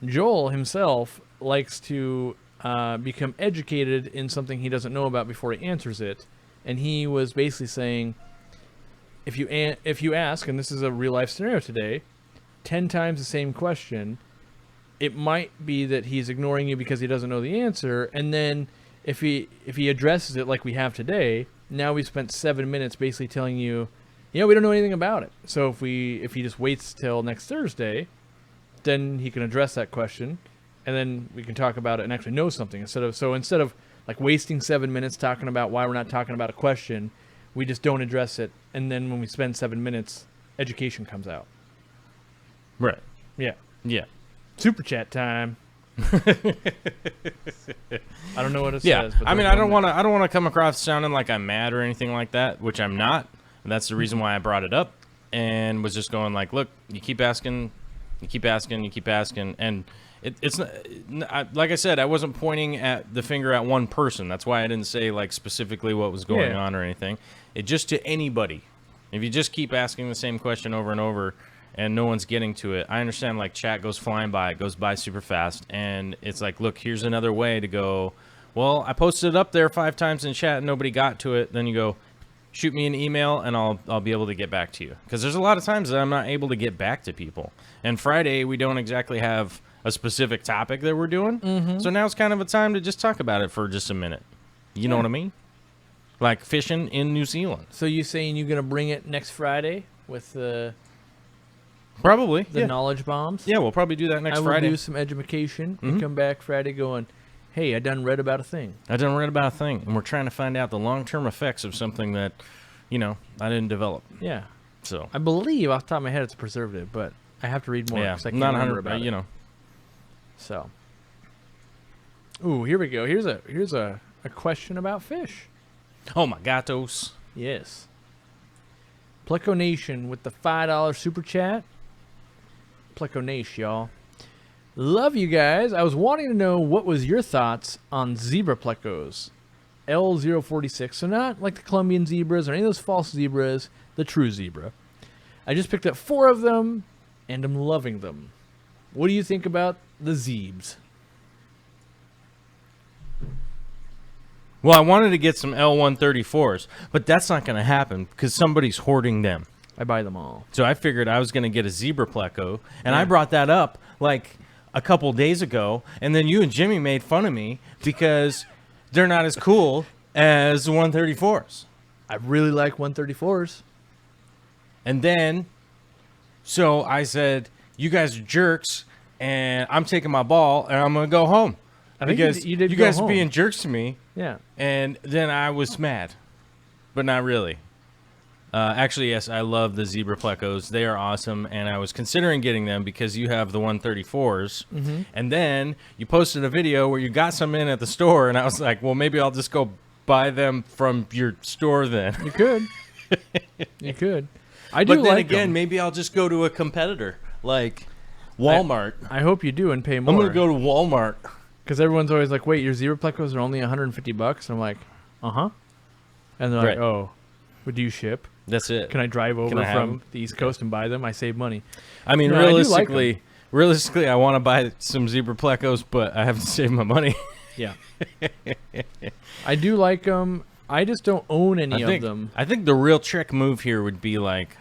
Joel himself likes to become educated in something he doesn't know about before he answers it, and he was basically saying, if you ask, and this is a real life scenario today, 10 times the same question, it might be that he's ignoring you because he doesn't know the answer, and then if he addresses it like we have today, now we spent 7 minutes basically telling you, we don't know anything about it. So if he just waits till next Thursday, then he can address that question, and then we can talk about it and actually know something instead of like wasting 7 minutes talking about why we're not talking about a question, we just don't address it, and then when we spend 7 minutes, education comes out. Right. Yeah. Yeah. Super chat time. I don't know what it Yeah. says. But I mean, there's I one don't want to come across sounding like I'm mad or anything like that, which I'm not. And that's the reason why I brought it up and was just going like, look, you keep asking, and it's not, like I said, I wasn't pointing at the finger at one person. That's why I didn't say like specifically what was going on or anything. It just to anybody. If you just keep asking the same question over and over and no one's getting to it, I understand like chat goes flying by, it goes by super fast, and it's like, look, here's another way to go. Well, I posted it up there 5 times in chat and nobody got to it. Then you go, shoot me an email and I'll be able to get back to you. Because there's a lot of times that I'm not able to get back to people. And Friday, we don't exactly have a specific topic that we're doing. So now it's kind of a time to just talk about it for just a minute. You know what I mean? Like fishing in New Zealand. So you saying you're gonna bring it next Friday with the Probably. knowledge bombs? Yeah, we'll probably do that next I will Friday. do some education and come back Friday going, hey, I done read about a thing. I done read about a thing, and we're trying to find out the long-term effects of something that, I didn't develop. Yeah. So I believe off the top of my head it's a preservative, but I have to read more yeah, because I can't not remember 100. about it. So. Ooh, here we go. Here's a question about fish. Oh my gatos. Yes. Pleco Nation with the $5 super chat. Pleco Nation, y'all. Love you guys. I was wanting to know what was your thoughts on zebra plecos. L046. So not like the Colombian zebras or any of those false zebras, the true zebra. I just picked up 4 of them and I'm loving them. What do you think about the zebes? Well, I wanted to get some L134s, but that's not going to happen because somebody's hoarding them. I buy them all. So I figured I was going to get a zebra pleco, and I brought that up like a couple days ago, and then you and Jimmy made fun of me because they're not as cool as the 134s. I really like 134s. And then, so I said, you guys are jerks, and I'm taking my ball, and I'm going to go home. I think because you did you go guys are home. being jerks to me, Yeah. and then I was mad, but not really. Actually, yes, I love the zebra plecos. They are awesome, and I was considering getting them because you have the 134s. Mm-hmm. And then you posted a video where you got some in at the store, and I was like, well, maybe I'll just go buy them from your store then. You could. You could. I do But then like again, them. maybe I'll just go to a competitor like Walmart. I hope you do and pay more. I'm going to go to Walmart. Because everyone's always like, wait, your zebra plecos are only $150? I'm like, uh-huh. And they're Right. like, oh, but do you ship? That's it. Can I drive over I have from them? the East Coast and buy them? I save money. I mean, No, I do like realistically, I want to buy some zebra plecos, but I have to save my money. Yeah. I do like them. I just don't own any of them. I think the real trick move here would be like,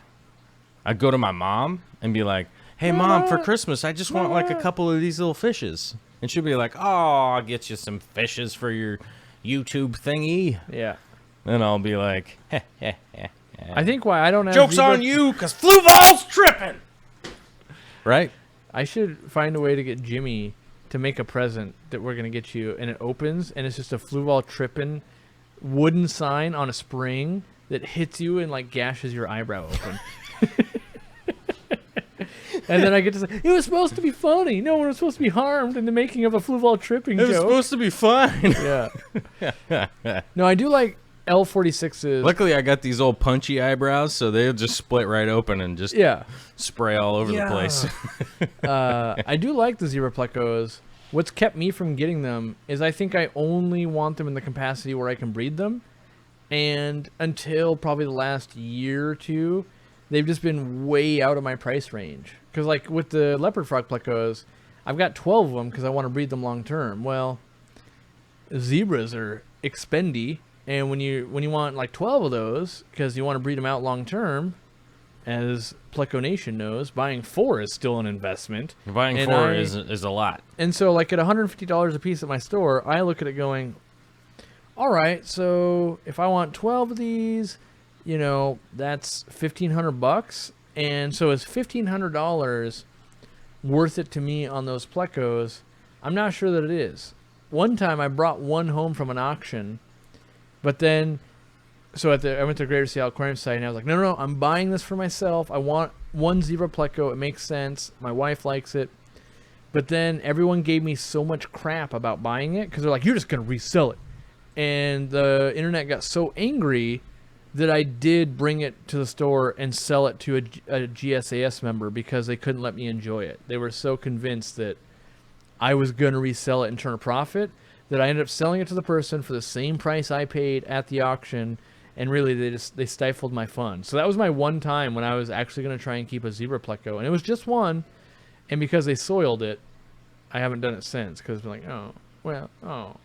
I'd go to my mom and be like, hey, Mom, for Christmas, I just want like a couple of these little fishes. And she'll be like, oh, I'll get you some fishes for your YouTube thingy. Yeah. And I'll be like, heh, heh, heh. I think why I don't have Joke's zebra- on you, because Fluval's tripping. Right? I should find a way to get Jimmy to make a present that we're going to get you, and it opens, and it's just a Fluval tripping wooden sign on a spring that hits you and, like, gashes your eyebrow open. And then I get to say, it was supposed to be funny. No one was supposed to be harmed in the making of a Fluval tripping It was joke. supposed to be fun. Yeah. No, I do like L46s. Luckily, I got these old punchy eyebrows, so they'll just split right open and just Yeah. spray all over the place. I do like the zebra plecos. What's kept me from getting them is I think I only want them in the capacity where I can breed them. And until probably the last year or two, they've just been way out of my price range. Because like with the leopard frog plecos, I've got 12 of them because I want to breed them long term. Well, zebras are expendy. And when you want like 12 of those because you want to breed them out long term, as Pleco Nation knows, buying 4 is still an investment. Buying And 4 is a lot. And so, like, at $150 a piece at my store, I look at it going, all right, so if I want 12 of these, you know, that's $1,500. And so is $1,500 worth it to me on those Plecos? I'm not sure that it is. One time I brought one home from an auction, but then... So I went to Greater Seattle Aquarium site, and I was like, no, I'm buying this for myself. I want one zebra pleco. It makes sense. My wife likes it. But then everyone gave me so much crap about buying it because they're like, you're just going to resell it. And the internet got so angry that I did bring it to the store and sell it to a GSAS member because they couldn't let me enjoy it. They were so convinced that I was going to resell it and turn a profit that I ended up selling it to the person for the same price I paid at the auction. And really, they stifled my fun. So that was my one time when I was actually going to try and keep a zebra pleco. And it was just one. And because they soiled it, I haven't done it since. Because it's been like, oh.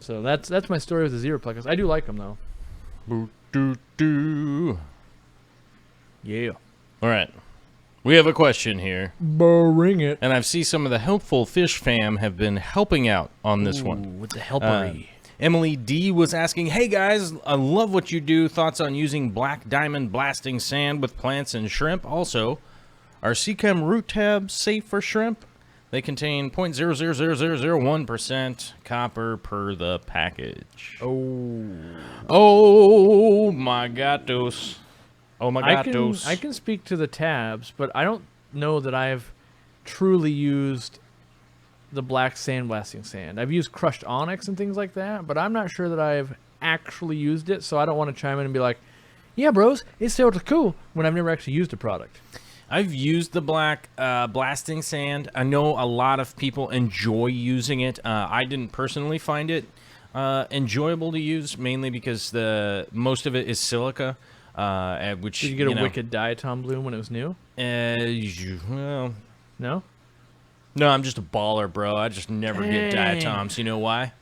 So that's my story with the zebra plecos. I do like them, though. Boo-doo-doo. Yeah. All right. We have a question here. Bring it. And I see some of the helpful fish fam have been helping out on this one. With the helpery. Emily D was asking, hey guys, I love what you do. Thoughts on using black diamond blasting sand with plants and shrimp? Also, are Seachem root tabs safe for shrimp? They contain 0.000001% copper per the package. Oh my gatos. Oh my gatos. I can speak to the tabs, but I don't know that I've truly used the black sandblasting sand. I've used crushed onyx and things like that, but I'm not sure that I've actually used it, so I don't want to chime in and be like, yeah, bros, it's so cool, when I've never actually used a product. I've used the black blasting sand. I know a lot of people enjoy using it. I didn't personally find it enjoyable to use, mainly because most of it is silica. Which, Did you get a wicked diatom bloom when it was new? Well, No? no, I'm just a baller, bro. I just never get diatoms. You know why?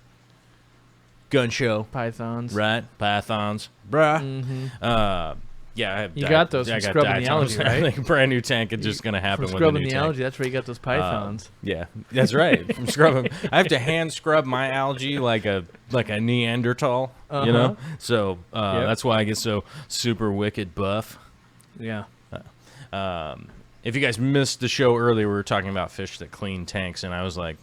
gun show, Pythons. right? Pythons, bruh. Mm-hmm. Yeah, You got those from scrubbing the algae, right? I think a brand new tank is just gonna happen From with a scrubbing new the tank. algae, that's where you got those pythons. Yeah, that's right. From scrubbing, I have to hand scrub my algae like a Neanderthal, you know. So that's why I get so super wicked buff. Yeah. If you guys missed the show earlier, we were talking about fish that clean tanks, and I was like,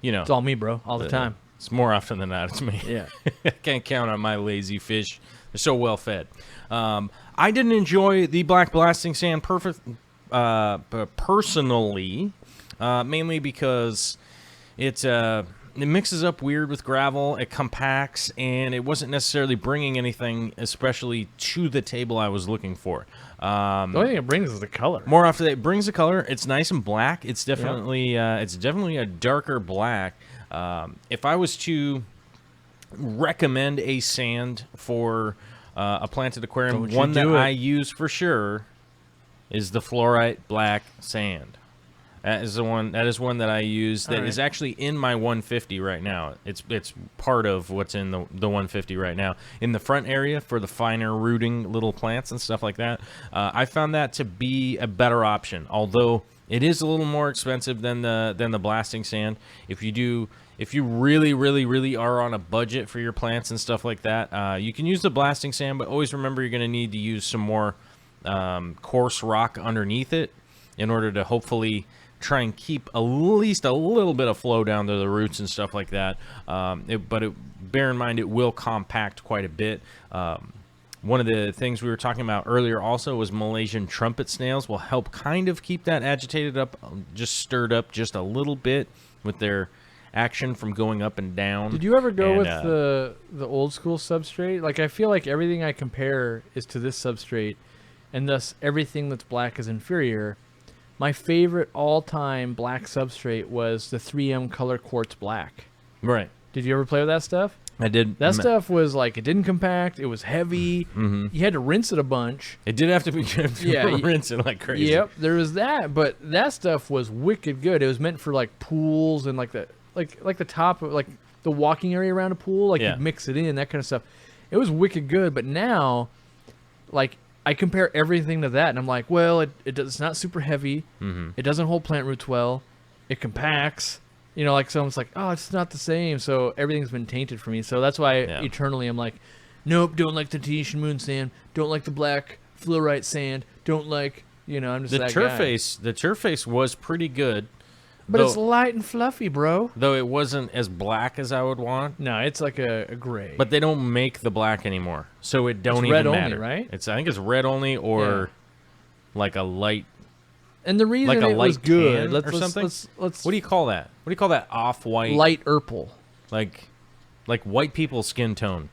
you know, It's all me, bro, all the time. It's more often than not, it's me. Yeah. I can't count on my lazy fish. They're so well fed. I didn't enjoy the black blasting sand personally, mainly because it mixes up weird with gravel. It compacts, and it wasn't necessarily bringing anything, especially to the table I was looking for. The only thing it brings is the color. More often, it brings the color. It's nice and black. It's definitely a darker black. If I was to recommend a sand for a planted aquarium, one that I use for sure is the fluorite black sand. That is the one. That is one that I use. That is actually in my 150 right now. It's part of what's in the 150 right now. In the front area for the finer rooting little plants and stuff like that. I found that to be a better option. Although it is a little more expensive than the blasting sand. If you really are on a budget for your plants and stuff like that, you can use the blasting sand, but always remember you're going to need to use some more coarse rock underneath it in order to hopefully try and keep at least a little bit of flow down to the roots and stuff like that. Bear in mind it will compact quite a bit. One of the things we were talking about earlier also was Malaysian trumpet snails will help kind of keep that agitated up, just stirred up just a little bit with their action from going up and down. Did you ever go with the old school substrate? Like, I feel like everything I compare is to this substrate, and thus everything that's black is inferior. My favorite all-time black substrate was the 3M Color Quartz Black. Right. Did you ever play with that stuff? I did. That stuff was like, it didn't compact. It was heavy. Mm-hmm. You had to rinse it a bunch. It did have to be rinse it like crazy. Yep, there was that, but that stuff was wicked good. It was meant for like pools and like the top of like the walking area around a pool. Like you'd mix it in, that kind of stuff. It was wicked good, but now, like, I compare everything to that, and I'm like, well, it's not super heavy. Mm-hmm. It doesn't hold plant roots well. It compacts. You know, like someone's like, oh, it's not the same. So everything's been tainted for me. So that's why eternally I'm like, nope, don't like the Tahitian moon sand. Don't like the black fluorite sand. Don't like, you know, I'm just that guy. The turf face was pretty good. But it's light and fluffy, bro. Though it wasn't as black as I would want. No, it's like a gray. But they don't make the black anymore, so it don't even matter. Right? I think it's red only or like a light. And the reason like a it light was good or something. Let's what do you call that? What do you call that? Off-white. Light purple. Like white people's skin tone.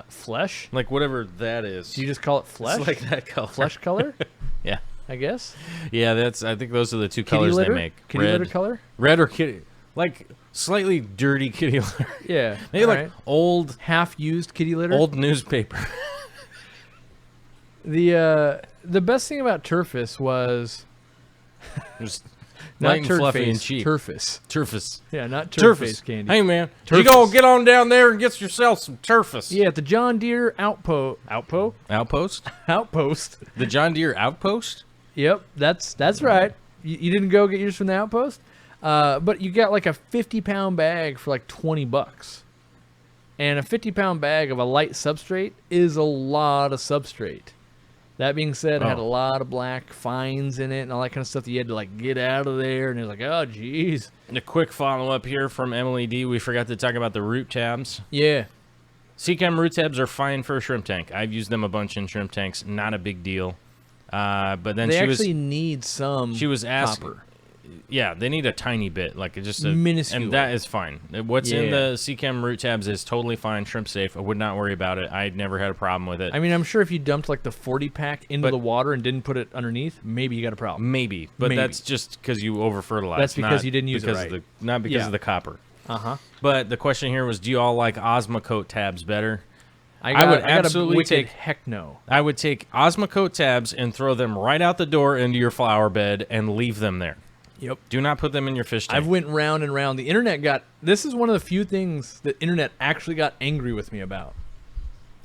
Flesh. Like whatever that is. Do you just call it flesh? It's like that color. Flesh color. Yeah. I guess. Yeah, I think those are the two Kitty colors litter? they make. Kitty litter color? Red or kitty. Like slightly dirty kitty litter. Yeah. Maybe like old half-used kitty litter. Old newspaper. The best thing about Turfus was just not light and fluffy face, and cheap. Turfus. Yeah, not Turfus candy. Hey man, Turfus. you go get on down there and get yourself some Turfus. Yeah, at the John Deere Outpost. Outpost. The John Deere Outpost? Yep, that's right. You didn't go get yours from the Outpost, but you got like a 50-pound bag for like $20, and a 50-pound bag of a light substrate is a lot of substrate. That being said, it had a lot of black fines in it and all that kind of stuff that you had to like get out of there, and it was like, oh geez. And a quick follow-up here from Emily D. We forgot to talk about the root tabs. Yeah. Seachem root tabs are fine for a shrimp tank. I've used them a bunch in shrimp tanks. Not a big deal. But then they actually need some. She was asking. Copper. Yeah, they need a tiny bit, like just a minuscule, and that is fine. What's in the Seachem root tabs is totally fine, shrimp safe. I would not worry about it. I never had a problem with it. I mean, I'm sure if you dumped like the 40-pack into the water and didn't put it underneath, maybe you got a problem. Maybe, but that's just because you over fertilized. That's because you didn't use it right. Not because of the copper. But the question here was, do you all like Osmocote tabs better? I would absolutely take heck no. I would take Osmocote tabs and throw them right out the door into your flower bed and leave them there. Yep. Do not put them in your fish tank. I've went round and round. The internet this is one of the few things the internet actually got angry with me about.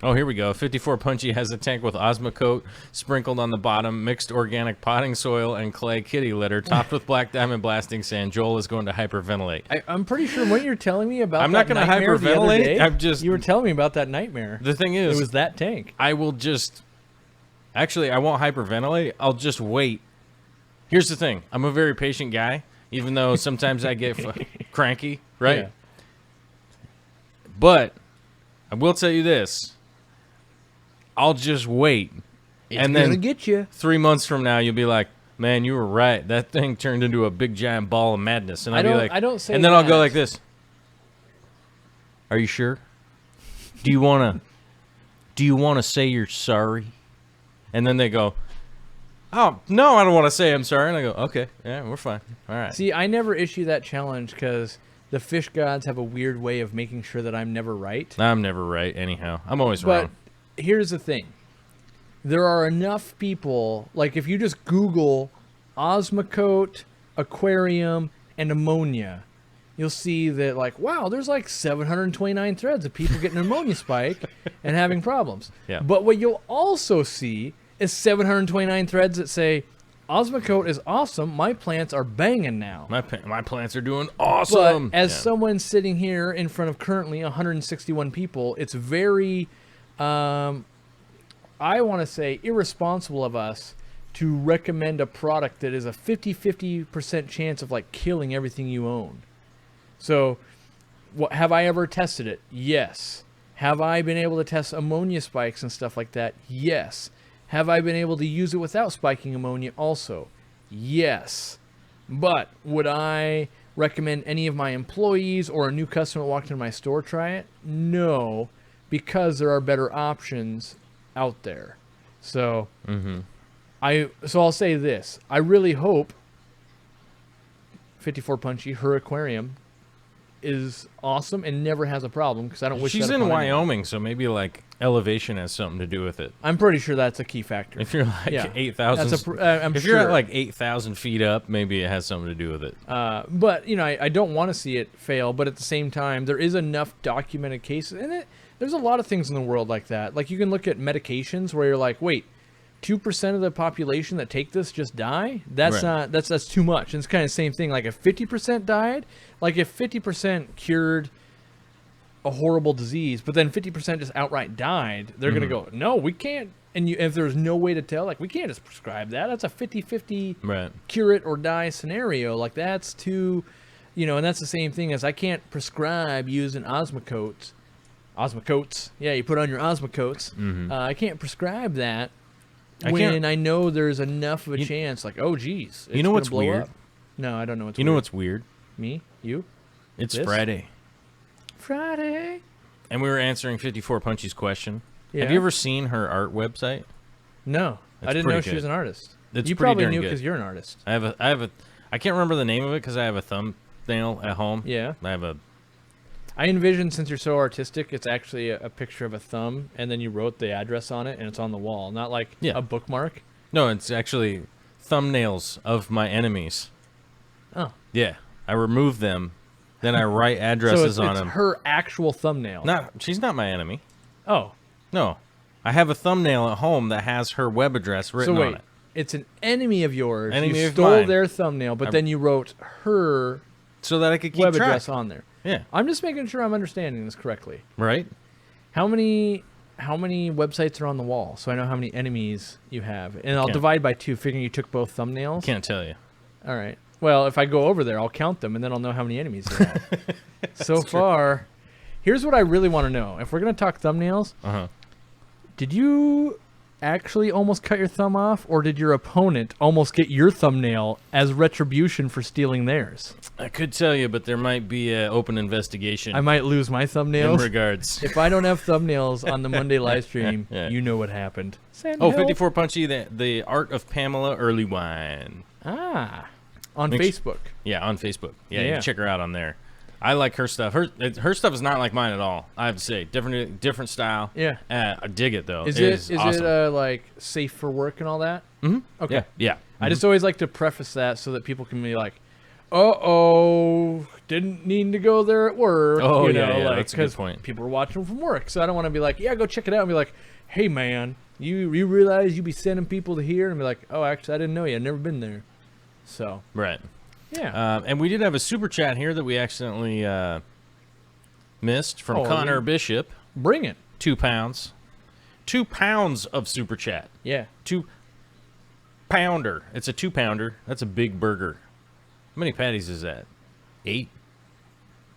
Oh, here we go. 54 Punchy has a tank with Osmocote sprinkled on the bottom, mixed organic potting soil and clay kitty litter, topped with black diamond blasting sand. Joel is going to hyperventilate. I'm pretty sure what you're telling me about I'm not going to hyperventilate. You were telling me about that nightmare. The thing is, it was that tank. I will just... Actually, I won't hyperventilate. I'll just wait. Here's the thing. I'm a very patient guy, even though sometimes I get cranky, right? Yeah. But I will tell you this. I'll just wait. And then get you. 3 months from now, you'll be like, man, you were right. That thing turned into a big giant ball of madness. And I'll be like, I don't say and then that. I'll go like this. Are you sure? Do you want to say you're sorry? And then they go, oh, no, I don't want to say I'm sorry. And I go, okay, yeah, we're fine. All right. See, I never issue that challenge because the fish gods have a weird way of making sure that I'm never right. I'm never right anyhow. I'm always But wrong. here's the thing. There are enough people, like if you just Google Osmocote, Aquarium, and ammonia, you'll see that like, wow, there's like 729 threads of people getting an ammonia spike and having problems. Yeah. But what you'll also see is 729 threads that say, Osmocote is awesome. My plants are banging now. My plants are doing awesome. But as someone sitting here in front of currently 161 people, it's very, I want to say, irresponsible of us to recommend a product that is a 50% chance of like killing everything you own. So, have I ever tested it? Yes. Have I been able to test ammonia spikes and stuff like that? Yes. Have I been able to use it without spiking ammonia also? Yes. But would I recommend any of my employees or a new customer that walked into my store try it? No, because there are better options out there. So, I'll say this. I really hope 54 Punchy, her aquarium, is awesome and never has a problem because I don't wish She's that in upon anyone. Wyoming, so maybe like elevation has something to do with it. I'm pretty sure that's a key factor. If you're like Yeah. 8,000, I'm if sure. you're at like 8,000 feet up, maybe it has something to do with it. But you know, I don't want to see it fail. But at the same time, there is enough documented cases, and there's a lot of things in the world like that. Like you can look at medications where you're like, wait, 2% of the population that take this just die? That's Right. not that's too much. And it's kind of the same thing. Like if 50% died, like if 50% cured a horrible disease, but then 50% just outright died, they're gonna go, no, we can't. And if there's no way to tell, like we can't just prescribe that. That's a 50-50 Right. cure it or die scenario. Like that's too, you know. And that's the same thing as I can't prescribe using Osmocotes. Yeah, you put on your Osmocotes. I can't prescribe that. When I know there's enough of a chance, like, oh, geez. You know what's weird? Up. No, I don't know what's You weird. know what's weird? Me? You? It's This? Friday. Friday. And we were answering 54 Punchy's question. Yeah. Have you ever seen her art website? No. I It's didn't know pretty she was good. an artist. It's You pretty probably darn knew good. because you're an artist. I can't remember the name of it because I have a thumbnail at home. Yeah. I I envision, since you're so artistic, it's actually a picture of a thumb, and then you wrote the address on it, and it's on the wall, not like a bookmark. No, it's actually thumbnails of my enemies. Oh. Yeah. I remove them, then I write addresses So on it's them. her actual thumbnail. She's not my enemy. Oh. No. I have a thumbnail at home that has her web address written So wait, on it. it's an enemy of yours. Enemy you of stole mine. their thumbnail, but then you wrote her So that I could keep web track. address on there. Yeah. I'm just making sure I'm understanding this correctly. Right? How many websites are on the wall so I know how many enemies you have? And I'll Can't. divide by 2, figuring you took both thumbnails. Can't tell you. All right. Well, if I go over there, I'll count them, and then I'll know how many enemies you have. So far, here's what I really want to know. If we're going to talk thumbnails, did you actually almost cut your thumb off, or did your opponent almost get your thumbnail as retribution for stealing theirs? I could tell you, but there might be an open investigation I might lose my in thumbnails. regards. If I don't have thumbnails on the Monday live stream, Yeah. you know what happened. Send Oh, help. 54 Punchy, the art of Pamela Early Wine. Ah, on Make su- Facebook. Yeah, on Facebook. Yeah, you Yeah. can check her out on there. I like her stuff. Her stuff is not like mine at all. I have to say, different style. Yeah. I dig it though. Is It is awesome. it like safe for work and all that? Mm-hmm. Okay. Yeah. Yeah. I just always like to preface that so that people can be like, uh-oh, didn't need to go there at work. Oh, you know, yeah, like, that's a good 'cause point. people are watching from work, so I don't want to be like, yeah, go check it out, and be like, hey, man, you realize you be sending people to here? And be like, oh, actually, I didn't know you. I've never been there. So, Right. yeah. And we did have a super chat here that we accidentally missed from Oh, Connor Bishop. Bring it. 2 pounds. 2 pounds of super chat. Yeah. 2 pounder. It's a 2-pounder. That's a big burger. How many patties is that? 8?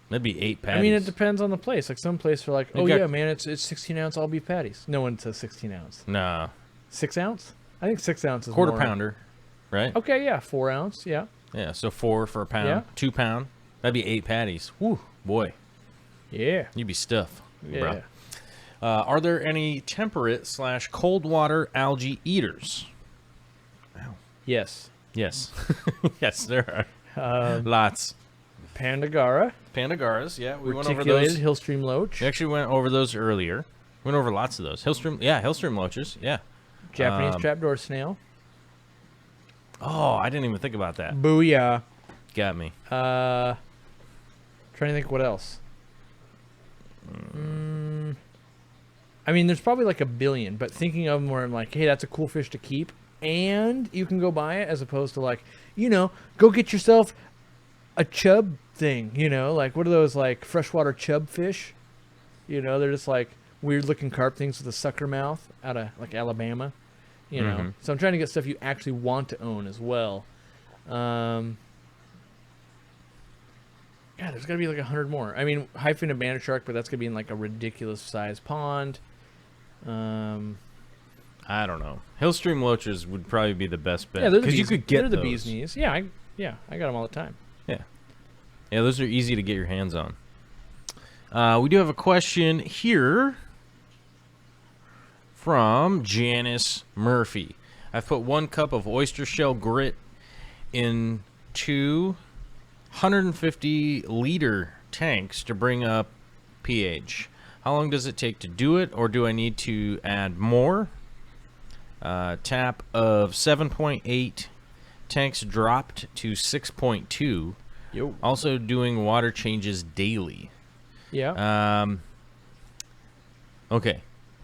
That'd be 8 patties. I mean, it depends on the place. Like, some places are like, You oh, got- yeah, man, it's 16-ounce all beef patties. No one says 16-ounce. Nah. 6 ounce? I think 6 ounce is Quarter more. pounder. Right? Okay, yeah, 4 ounce, yeah. Yeah, so 4 for a pound. Yeah. 2 pound. That'd be 8 patties. Whew, boy. Yeah. You'd be stuffed, Yeah. bro. Are there any temperate/cold water algae eaters? Yes. Yes. Yes, there are. Lots. Pandagara, Pandagaras, yeah. We went over reticulated those. hillstream loach, We actually went over those earlier. Went over lots of those. Hillstream loaches, yeah. Japanese trapdoor snail. Oh, I didn't even think about that. Booyah. Got me. Trying to think what else. I mean, there's probably like a billion, but thinking of them where I'm like, hey, that's a cool fish to keep, and you can go buy it, as opposed to like, you know, go get yourself a chub thing, you know, like what are those like freshwater chub fish? You know, they're just like weird looking carp things with a sucker mouth out of like Alabama, you know. So I'm trying to get stuff you actually want to own as well. God, there's got to be like 100 more. I mean, hyphen banded shark, but that's going to be in like a ridiculous size pond. I don't know. Hillstream loaches would probably be the best bet. Yeah, they're the Because you bees- could get they're the those. bee's knees. Yeah, I got them all the time. Yeah, those are easy to get your hands on. We do have a question here from Janice Murphy. I've put 1 cup of oyster shell grit in 2 150-liter tanks to bring up pH. How long does it take to do it, or do I need to add more? Tap of 7.8. Tanks dropped to 6.2. Yo. Also doing water changes daily. Yeah. Okay.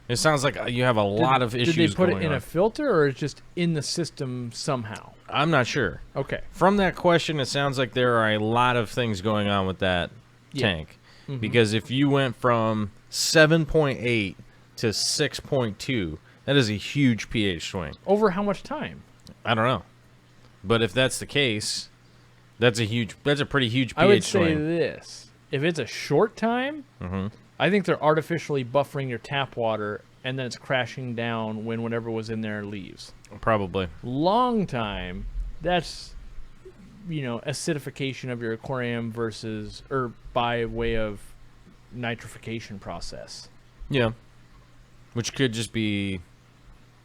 It sounds like you have a lot of issues Did they put going it in on. a filter, or it's just in the system somehow? I'm not sure. Okay. From that question, it sounds like there are a lot of things going on with that tank. Because if you went from 7.8 to 6.2, that is a huge pH swing. Over how much time? I don't know. But if that's the case, that's a pretty huge pH I would say swing. this. If it's a short time, I think they're artificially buffering your tap water, and then it's crashing down when whatever was in there leaves. Probably. Long time, that's, you know, acidification of your aquarium versus, or by way of nitrification process. Yeah. Which could just be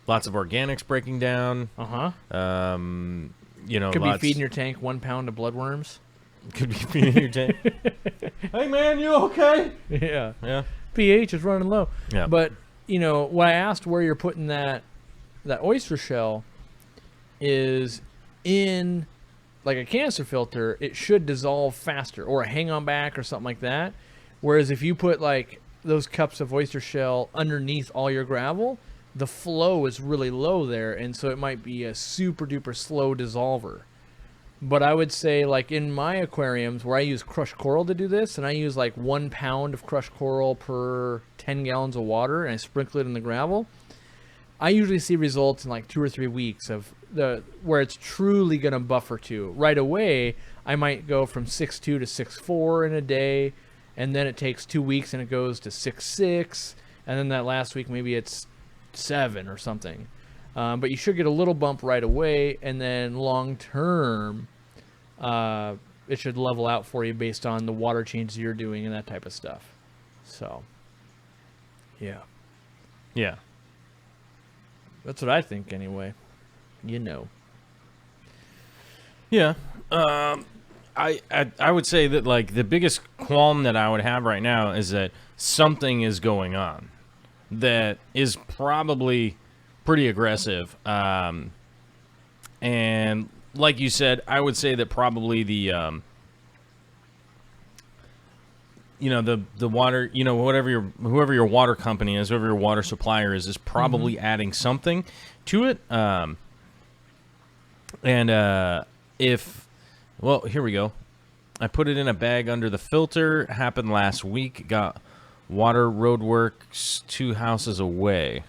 lots of organics breaking down. You know, Could lots, be feeding your tank 1 pound of bloodworms. Could be feeding your tank. Hey man, you okay? Yeah. Yeah. pH is running low. Yeah. But, you know, when I asked where you're putting that oyster shell is in like a canister filter, it should dissolve faster, or a hang on back or something like that. Whereas if you put like those cups of oyster shell underneath all your gravel, the flow is really low there, and so it might be a super duper slow dissolver. But I would say, like in my aquariums where I use crushed coral to do this, and I use like 1 pound of crushed coral per 10 gallons of water, and I sprinkle it in the gravel, I usually see results in like 2 or 3 weeks of where it's truly going to buffer to. Right away, I might go from 6.2 to 6.4 in a day, and then it takes 2 weeks and it goes to 6.6, and then that last week maybe it's 7 or something. But you should get a little bump right away, and then long term, it should level out for you based on the water changes you're doing and that type of stuff. So, yeah. Yeah. That's what I think anyway. You know. Yeah. I would say that like the biggest qualm that I would have right now is that something is going on that is probably pretty aggressive. And And like you said, I would say that probably the the water, whoever your water company is, whoever your water supplier is probably adding something to it. Here we go. I put it in a bag under the filter. Happened last week. Got water roadworks 2 houses away.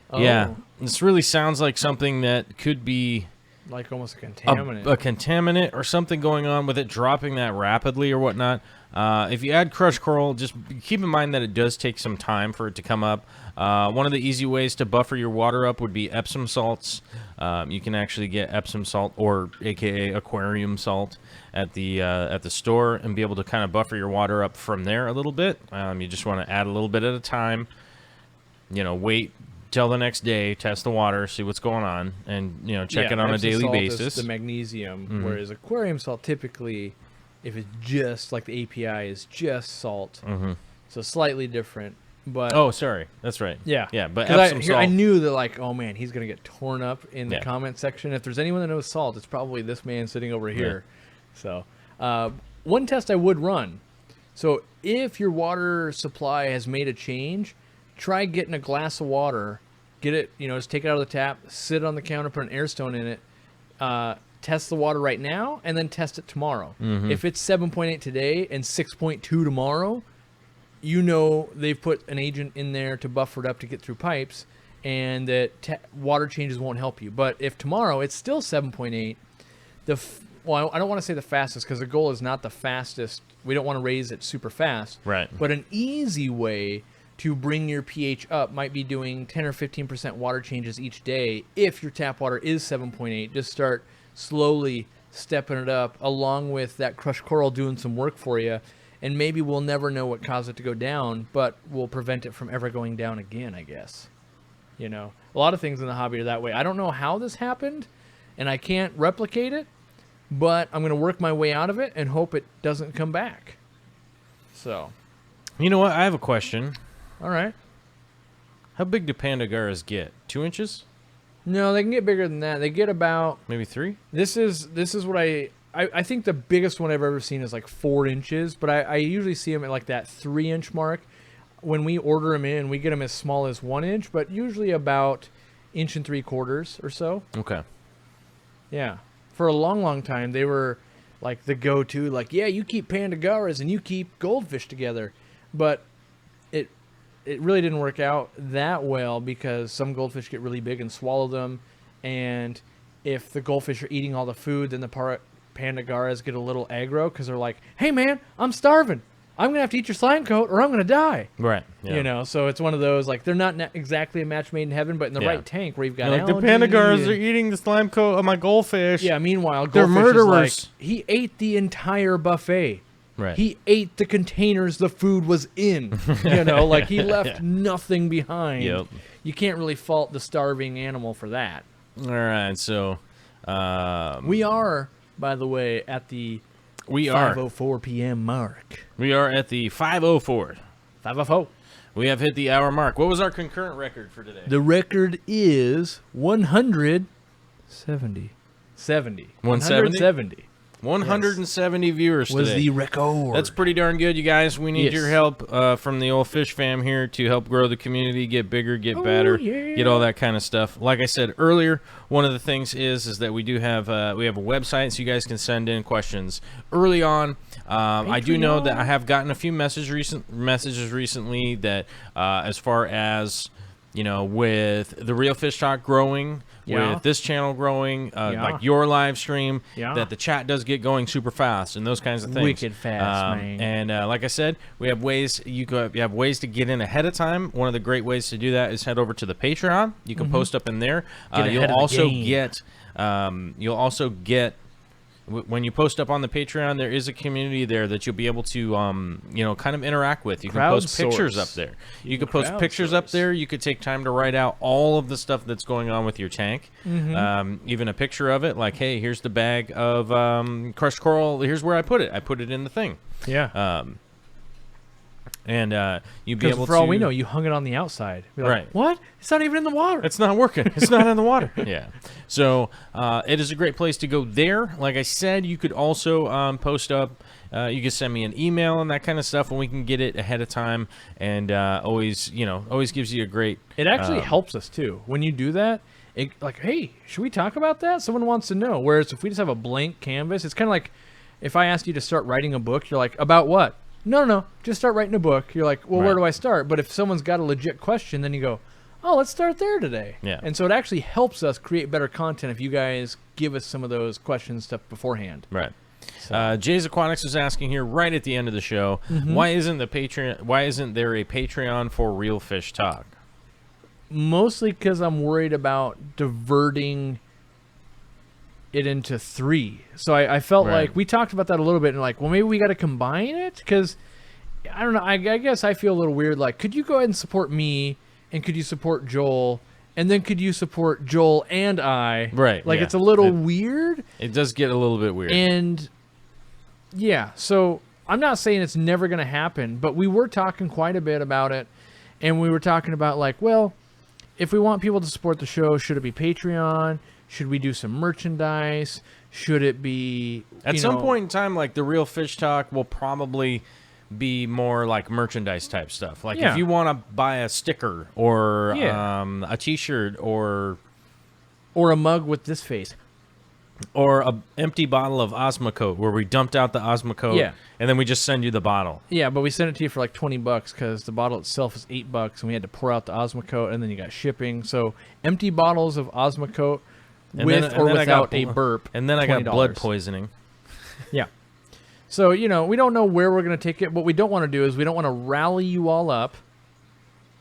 Oh. Yeah, this really sounds like something that could be like almost a contaminant. A contaminant or something going on with it dropping that rapidly or whatnot. If you add crushed coral, just keep in mind that it does take some time for it to come up. One of the easy ways to buffer your water up would be Epsom salts. You can actually get Epsom salt, or AKA Aquarium salt, at the store, and be able to kind of buffer your water up from there a little bit. You just want to add a little bit at a time. Wait till the next day, test the water, see what's going on, and check it on a Epsom daily salt basis. is the magnesium, whereas aquarium salt typically, if it's just like the API is just salt, so slightly different. But oh, sorry, that's right. Yeah, but Epsom salt. I knew that, like, oh man, he's gonna get torn up in the comment section. If there's anyone that knows salt, it's probably this man sitting over here. So, one test I would run. So if your water supply has made a change, try getting a glass of water, get it, just take it out of the tap, sit it on the counter, put an air stone in it, test the water right now, and then test it tomorrow. If it's 7.8 today and 6.2 tomorrow, they've put an agent in there to buffer it up to get through pipes, and that water changes won't help you. But if tomorrow it's still 7.8, I don't want to say the fastest, because the goal is not the fastest. We don't want to raise it super fast. Right. But an easy way to bring your pH up might be doing 10 or 15% water changes each day. If your tap water is 7.8, just start slowly stepping it up, along with that crushed coral doing some work for you. And maybe we'll never know what caused it to go down, but we'll prevent it from ever going down again, I guess. A lot of things in the hobby are that way. I don't know how this happened, and I can't replicate it, but I'm going to work my way out of it and hope it doesn't come back. So. You know what? I have a question. All right. How big do Pandagaras get? 2 inches? No, they can get bigger than that. They get about... Maybe 3? This is what I think the biggest one I've ever seen is like 4 inches, but I usually see them at like that 3-inch mark. When we order them in, we get them as small as 1 inch, but usually about 1 3/4 or so. Okay. Yeah. For a long, long time, they were like the go-to, like, yeah, you keep Pandagaras and you keep goldfish together. But it really didn't work out that well, because some goldfish get really big and swallow them, and if the goldfish are eating all the food, then the Pandagaras get a little aggro, because they're like, hey man, I'm starving, I'm gonna have to eat your slime coat or I'm gonna die. Right. Yeah. So it's one of those, like, they're not exactly a match made in heaven, but in the right tank where you've got like, the Pandagaras are eating the slime coat of my goldfish. Yeah, meanwhile, they're goldfish murderers. is like, he ate the entire buffet. Right. He ate the containers the food was in. Like, he left nothing behind. Yep. You can't really fault the starving animal for that. All right, so we are, by the way, at the 5:04 p.m. mark. We are at the 5:04. 5:04. We have hit the hour mark. What was our concurrent record for today? The record is 170. 170. 170 viewers was today. the record. That's pretty darn good, you guys. We need your help from the old fish fam here to help grow the community, get bigger, get better, get all that kind of stuff. Like I said earlier, one of the things is that we do have we have a website, so you guys can send in questions early on. I do know that I have gotten a few messages recently that as far as with the Real Fish Talk growing, with this channel growing, like your live stream, that the chat does get going super fast and those kinds of things. Wicked fast, man. And like I said, we have ways you have ways to get in ahead of time. One of the great ways to do that is head over to the Patreon. You can post up in there. You'll also get when you post up on the Patreon, there is a community there that you'll be able to, kind of interact with. You can post pictures up there. You can post pictures up there. You could take time to write out all of the stuff that's going on with your tank. Even a picture of it, like, hey, here's the bag of crushed coral. Here's where I put it. I put it in the thing. Yeah. And you'd be able Because to... for all we know, you hung it on the outside. Be like, Right. What? It's not even in the water. It's not working. It's not in the water. Yeah. So it is a great place to go there. Like I said, you could also post up. You can send me an email and that kind of stuff, and we can get it ahead of time. And always gives you a great. It actually helps us too when you do that. Like, hey, should we talk about that? Someone wants to know. Whereas if we just have a blank canvas, it's kind of like if I asked you to start writing a book, you're like, about what? No, just start writing a book. You're like, well, where do I start? But if someone's got a legit question, then you go, oh, let's start there today. Yeah. And so it actually helps us create better content if you guys give us some of those questions stuff beforehand. Right. Jay's Aquatics is asking here right at the end of the show, why isn't there a Patreon for Real Fish Talk? Mostly because I'm worried about diverting it into 3. So I felt like we talked about that a little bit and like, well, maybe we got to combine it because I don't know. I guess I feel a little weird. Like, could you go ahead and support me and could you support Joel and then could you support Joel and I? Right. Like, yeah. it's a little weird. It does get a little bit weird. And yeah, so I'm not saying it's never going to happen, but we were talking quite a bit about it. And we were talking about like, well, if we want people to support the show, should it be Patreon? Should we do some merchandise? Should it be... At some point in time, like the Real Fish Talk will probably be more like merchandise type stuff. Like if you want to buy a sticker or a T-shirt or a mug with this face. Or an empty bottle of Osmocote where we dumped out the Osmocote and then we just send you the bottle. Yeah, but we sent it to you for like $20 because the bottle itself is $8 and we had to pour out the Osmocote and then you got shipping. So empty bottles of Osmocote with or without a burp. And then I got $20. blood poisoning. Yeah. So, we don't know where we're going to take it. What we don't want to do is we don't want to rally you all up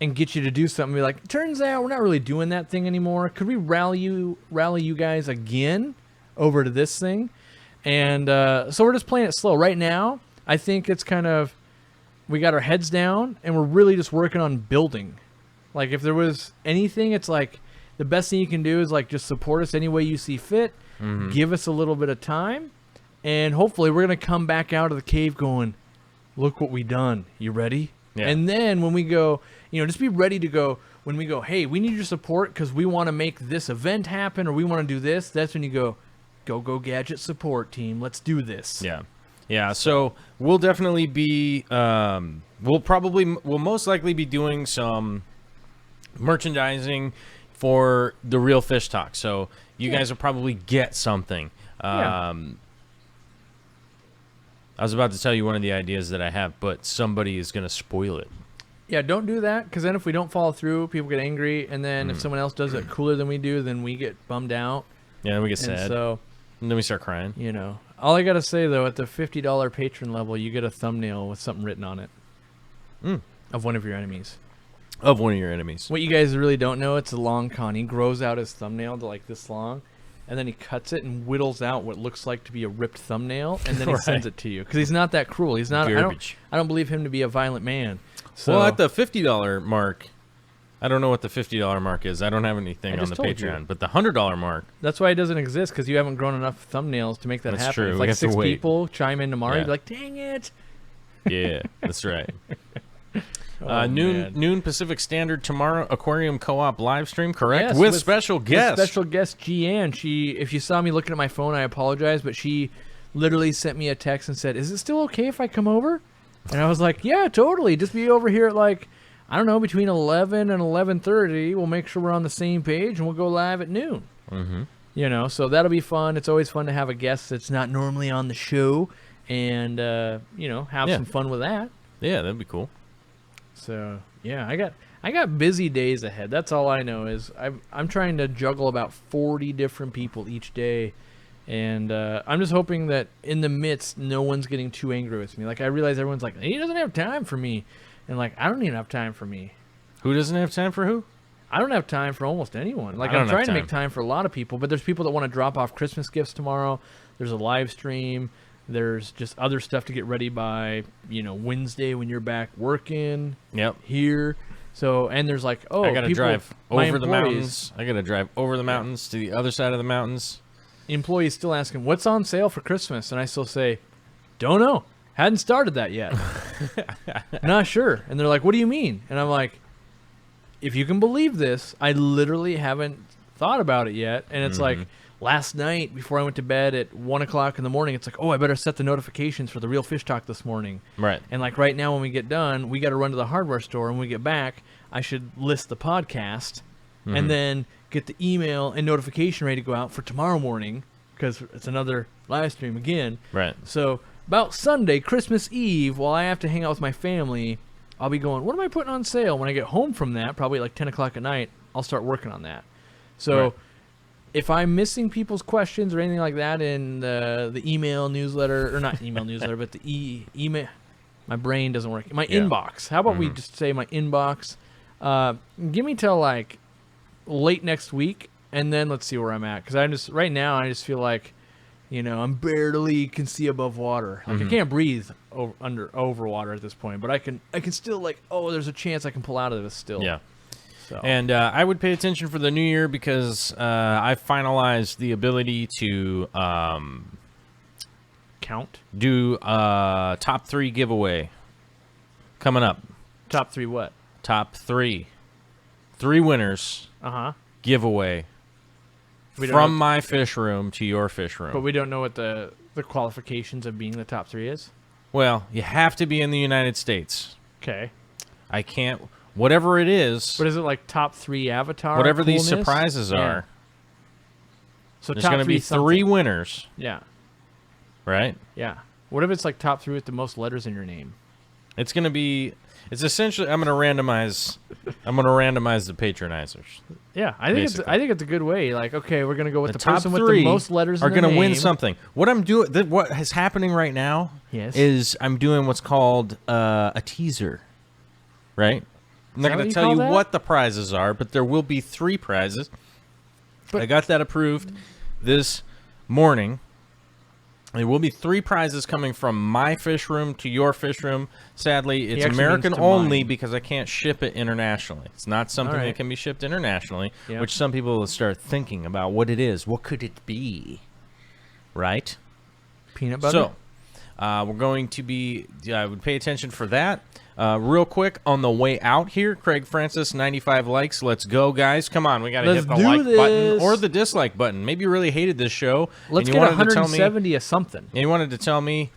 and get you to do something. Be like, turns out we're not really doing that thing anymore. Could we rally you guys again over to this thing? And so we're just playing it slow. Right now, I think it's kind of, we got our heads down and we're really just working on building. Like if there was anything, it's like the best thing you can do is like just support us any way you see fit. Give us a little bit of time. And hopefully we're going to come back out of the cave going, look what we done. You ready? Yeah. And then when we go, just be ready to go. When we go, hey, we need your support because we want to make this event happen or we want to do this. That's when you go Gadget support team. Let's do this. Yeah. Yeah. So we'll definitely be, we'll most likely be doing some merchandising for the Real Fish Talk. So you guys will probably get something. I was about to tell you one of the ideas that I have, but somebody is going to spoil it. Yeah, don't do that, because then if we don't follow through, people get angry, and then if someone else does it cooler than we do, then we get bummed out. Yeah, then we get sad. So, and then we start crying. All I got to say, though, at the $50 patron level, you get a thumbnail with something written on it of one of your enemies. Of one of your enemies. What you guys really don't know, it's a long con. He grows out his thumbnail to like this long, and then he cuts it and whittles out what looks like to be a ripped thumbnail, and then he sends it to you. Because he's not that cruel. He's not. I don't believe him to be a violent man. So, well, at the $50 mark, I don't know what the $50 mark is. I don't have anything on the Patreon. But the $100 mark. That's why it doesn't exist, because you haven't grown enough thumbnails to make that happen. True. If like 6 people chime in tomorrow, you'd be like, dang it. Yeah, that's right. Noon Pacific Standard tomorrow, Aquarium Co-op live stream, correct? Yes, with special guest. Special guest Gian. If you saw me looking at my phone, I apologize, but she literally sent me a text and said, is it still okay if I come over? And I was like, yeah, totally. Just be over here at like, I don't know, between 11 and 11:30. We'll make sure we're on the same page, and we'll go live at noon. So that'll be fun. It's always fun to have a guest that's not normally on the show and, have some fun with that. Yeah, that'd be cool. So, yeah, I got busy days ahead. That's all I know is I'm trying to juggle about 40 different people each day. And I'm just hoping that in the midst, no one's getting too angry with me. Like, I realize everyone's like, he doesn't have time for me. And, like, I don't even have time for me. Who doesn't have time for who? I don't have time for almost anyone. Like, I'm trying to make time for a lot of people. But there's people that want to drop off Christmas gifts tomorrow. There's a live stream. There's just other stuff to get ready by, Wednesday when you're back working. Yep. Here. So, and there's like, I got to drive over the mountains. I got to drive over the mountains to the other side of the mountains. Employees still asking, what's on sale for Christmas? And I still say, don't know. Hadn't started that yet. Not sure. And they're like, what do you mean? And I'm like, if you can believe this, I literally haven't thought about it yet. And it's like last night before I went to bed at 1 o'clock in the morning, it's like, oh, I better set the notifications for the Real Fish Talk this morning. Right. And like right now when we get done, we got to run to the hardware store. And when we get back, I should list the podcast and then get the email and notification ready to go out for tomorrow morning because it's another live stream again. Right. So about Sunday, Christmas Eve, while I have to hang out with my family, I'll be going, what am I putting on sale? When I get home from that, probably like 10 o'clock at night, I'll start working on that. So if I'm missing people's questions or anything like that in the email newsletter, or not email newsletter, but the email, my brain doesn't work. My inbox. How about we just say my inbox? Give me till like late next week, and then let's see where I'm at. Because right now, I just feel like, I'm barely can see above water. Like I can't breathe over water at this point, but I can still there's a chance I can pull out of this still. Yeah. So. And I would pay attention for the new year because I finalized the ability to Count? do top 3 giveaway coming up. Top 3 what? Top 3. 3 winners Uh-huh. giveaway from my fish room to your fish room. But we don't know what the qualifications of being the top 3 is? Well, you have to be in the United States. Okay. I can't... Whatever it is... But is it like top 3 avatar whatever coolness? these surprises are... So there's top going to be 3 winners. Yeah. Right? Yeah. What if it's like top 3 with the most letters in your name? It's going to be... It's essentially... I'm going to randomize the patronizers. Yeah, I think it's a good way. Like, okay, we're gonna go with the top person 3 with the most letters are in their going to win name. something. What I'm doing... What is happening right now is I'm doing what's called a teaser. Right? I'm not going to tell you what the prizes are, but there will be 3 prizes. I got that approved this morning. There will be 3 prizes coming from my fish room to your fish room. Sadly, it's American only because I can't ship it internationally. It's not something that can be shipped internationally, which some people will start thinking about what it is. What could it be? Right? Peanut butter? So, we're going to be... I would pay attention for that. Real quick, on the way out here, Craig Francis, 95 likes. Let's go, guys. Come on, we got to hit the like button or the dislike button. Maybe you really hated this show. Let's get 170 of something. And you wanted to tell me...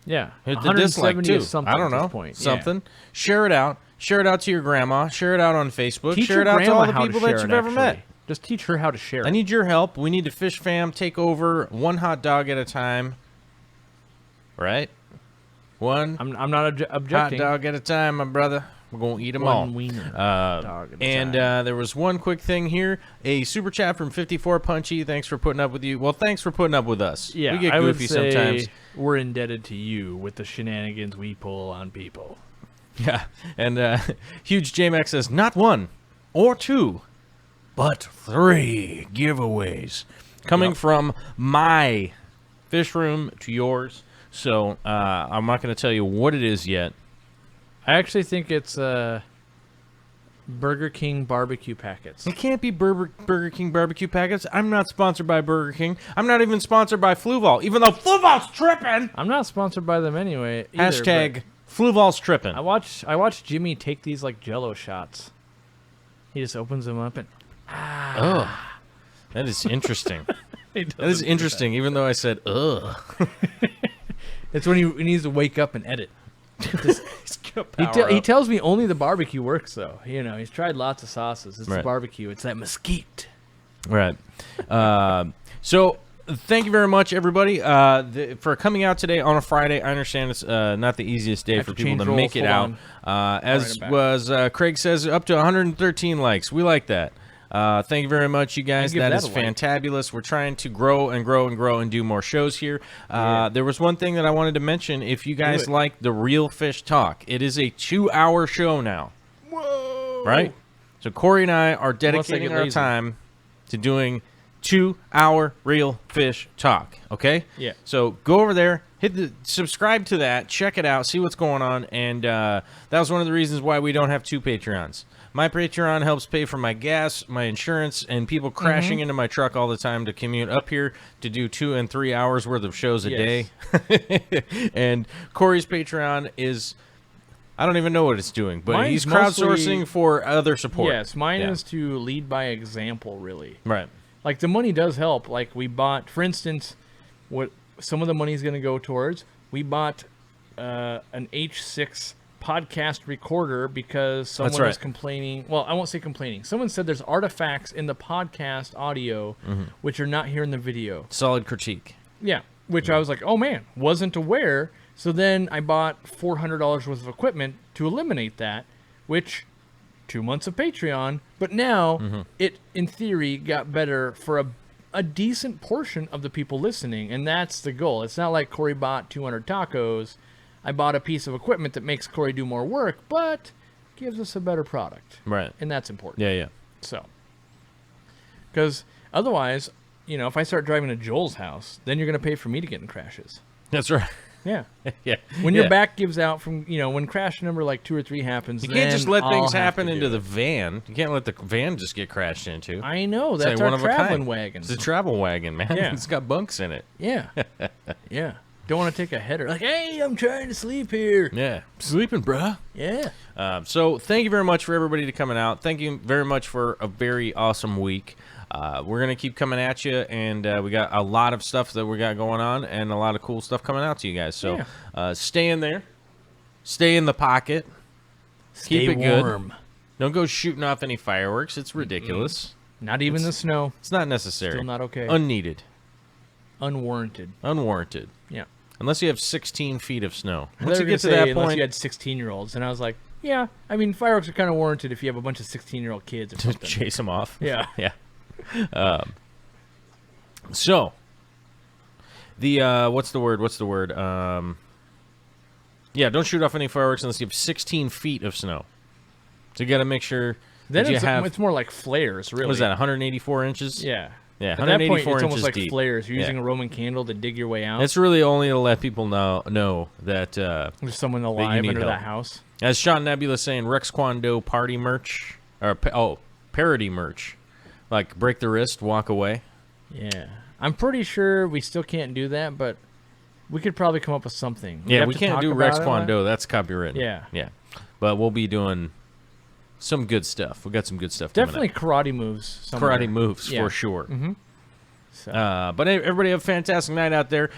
Yeah, hit the dislike, too. I don't know. Point. Something. Yeah. Share it out. Share it out to your grandma. Share it out on Facebook. Teach share it out to all the people that you've ever actually. met. Just teach her how to share it. I need your help. We need to fish fam take over one hot dog at a time. Right? One I'm not objecting. hot dog at a time, my brother. We're going to eat them all. One wiener dog at a time. There was one quick thing here. A super chat from 54 Punchy. Thanks for putting up with you. Well, thanks for putting up with us. Yeah, we get I would goofy say sometimes. We're indebted to you with the shenanigans we pull on people. Yeah. And Huge JMax says, not 1 or 2, but 3 giveaways coming from my fish room to yours. So I'm not going to tell you what it is yet. I actually think it's Burger King barbecue packets. It can't be Burger King barbecue packets. I'm not sponsored by Burger King. I'm not even sponsored by Fluval, even though Fluval's tripping. I'm not sponsored by them anyway. Either, Hashtag Fluval's tripping. I watched Jimmy take these like Jello shots. He just opens them up and Oh, that is interesting. That is interesting, even though I said ugh. It's when he needs to wake up and edit. He tells me only the barbecue works, though. He's tried lots of sauces. It's the barbecue. It's that mesquite. Right. So thank you very much, everybody, for coming out today on a Friday. I understand it's not the easiest day for people to make it out. As Craig says, up to 113 likes. We like that. Thank you very much, you guys. That is fantabulous. We're trying to grow and grow and grow and do more shows here. There was one thing that I wanted to mention. If you guys like the Real Fish Talk, it is a 2-hour show now. Whoa! Right? So Corey and I are dedicating our time to doing 2-hour Real Fish Talk. Okay? Yeah. So go over there, subscribe to that, check it out, see what's going on. And that was one of the reasons why we don't have 2 Patreons. My Patreon helps pay for my gas, my insurance, and people crashing into my truck all the time to commute up here to do 2 and 3 hours worth of shows a day. And Corey's Patreon is, I don't even know what it's doing, but Mine's he's mostly- crowdsourcing for other support. Yes, mine Yeah. is to lead by example, really. Right. Like, the money does help. Like, we bought, for instance, what some of the money is going to go towards, we bought an H6 podcast recorder because someone right. was complaining. Well, I won't say complaining. Someone said there's artifacts in the podcast audio which are not here in the video. Solid critique. Yeah, which I was like, oh man, wasn't aware. So then I bought $400 worth of equipment to eliminate that, which 2 months of Patreon. But now it, in theory, got better for a decent portion of the people listening, and that's the goal. It's not like Corey bought 200 tacos. I bought a piece of equipment that makes Corey do more work, but gives us a better product. Right. And that's important. Yeah, yeah. So, because otherwise, you know, if I start driving to Joel's house, then you're going to pay for me to get in crashes. That's right. Yeah. Yeah. When Yeah. your back gives out from, you know, when crash number like 2 or 3 happens, You can't just let I'll things have happen to into do the it. van. You can't let the van just get crashed into. I know. It's That's like our one of a traveling kind. wagon. It's a travel wagon, man. Yeah. It's got bunks in it. Yeah. Yeah. Don't want to take a header. Like, hey, I'm trying to sleep here. Yeah. Sleeping, bruh. Yeah. So thank you very much for everybody to coming out. Thank you very much for a very awesome week. We're going to keep coming at you, and we got a lot of stuff that we got going on and a lot of cool stuff coming out to you guys. So stay in there. Stay in the pocket. Stay Keep it good. warm. Don't go shooting off any fireworks. It's ridiculous. Not even the snow. It's not necessary. Still not okay. Unneeded. Unwarranted. Unwarranted. Yeah. Unless you have 16 feet of snow. I Once thought you you get to were gonna that say, unless point, you had 16-year-olds, and I was like, yeah. I mean, fireworks are kind of warranted if you have a bunch of 16-year-old kids or to something. chase them off. Yeah. Yeah. So, the what's the word? Yeah, don't shoot off any fireworks unless you have 16 feet of snow. So you got to make sure Then that you have. it's more like flares, really. What is that? 184 inches? Yeah. Yeah, At that point, 184 it's inches almost like deep. flares. You're Yeah. using a Roman candle to dig your way out. It's really only to let people know that, There's someone you alive need under help. that house. as Sean Nebula saying, Rex Kwando party merch or parody merch, like break the wrist, walk away. Yeah. I'm pretty sure we still can't do that, but we could probably come up with something. Yeah, have we to can't talk do about Rex it, Kwando. That's copywritten. Yeah. Yeah. But we'll be doing some good stuff. We got some good stuff coming Definitely up. karate moves. Somewhere. Karate moves Yeah. for sure. So. But everybody have a fantastic night out there.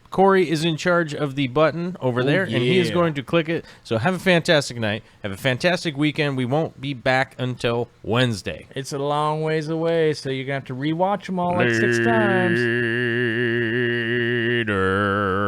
Corey is in charge of the button over there, and he is yeah. going to click it. So have a fantastic night. Have a fantastic weekend. We won't be back until Wednesday. It's a long ways away, so you're going to have to rewatch them all like 6 times. Later.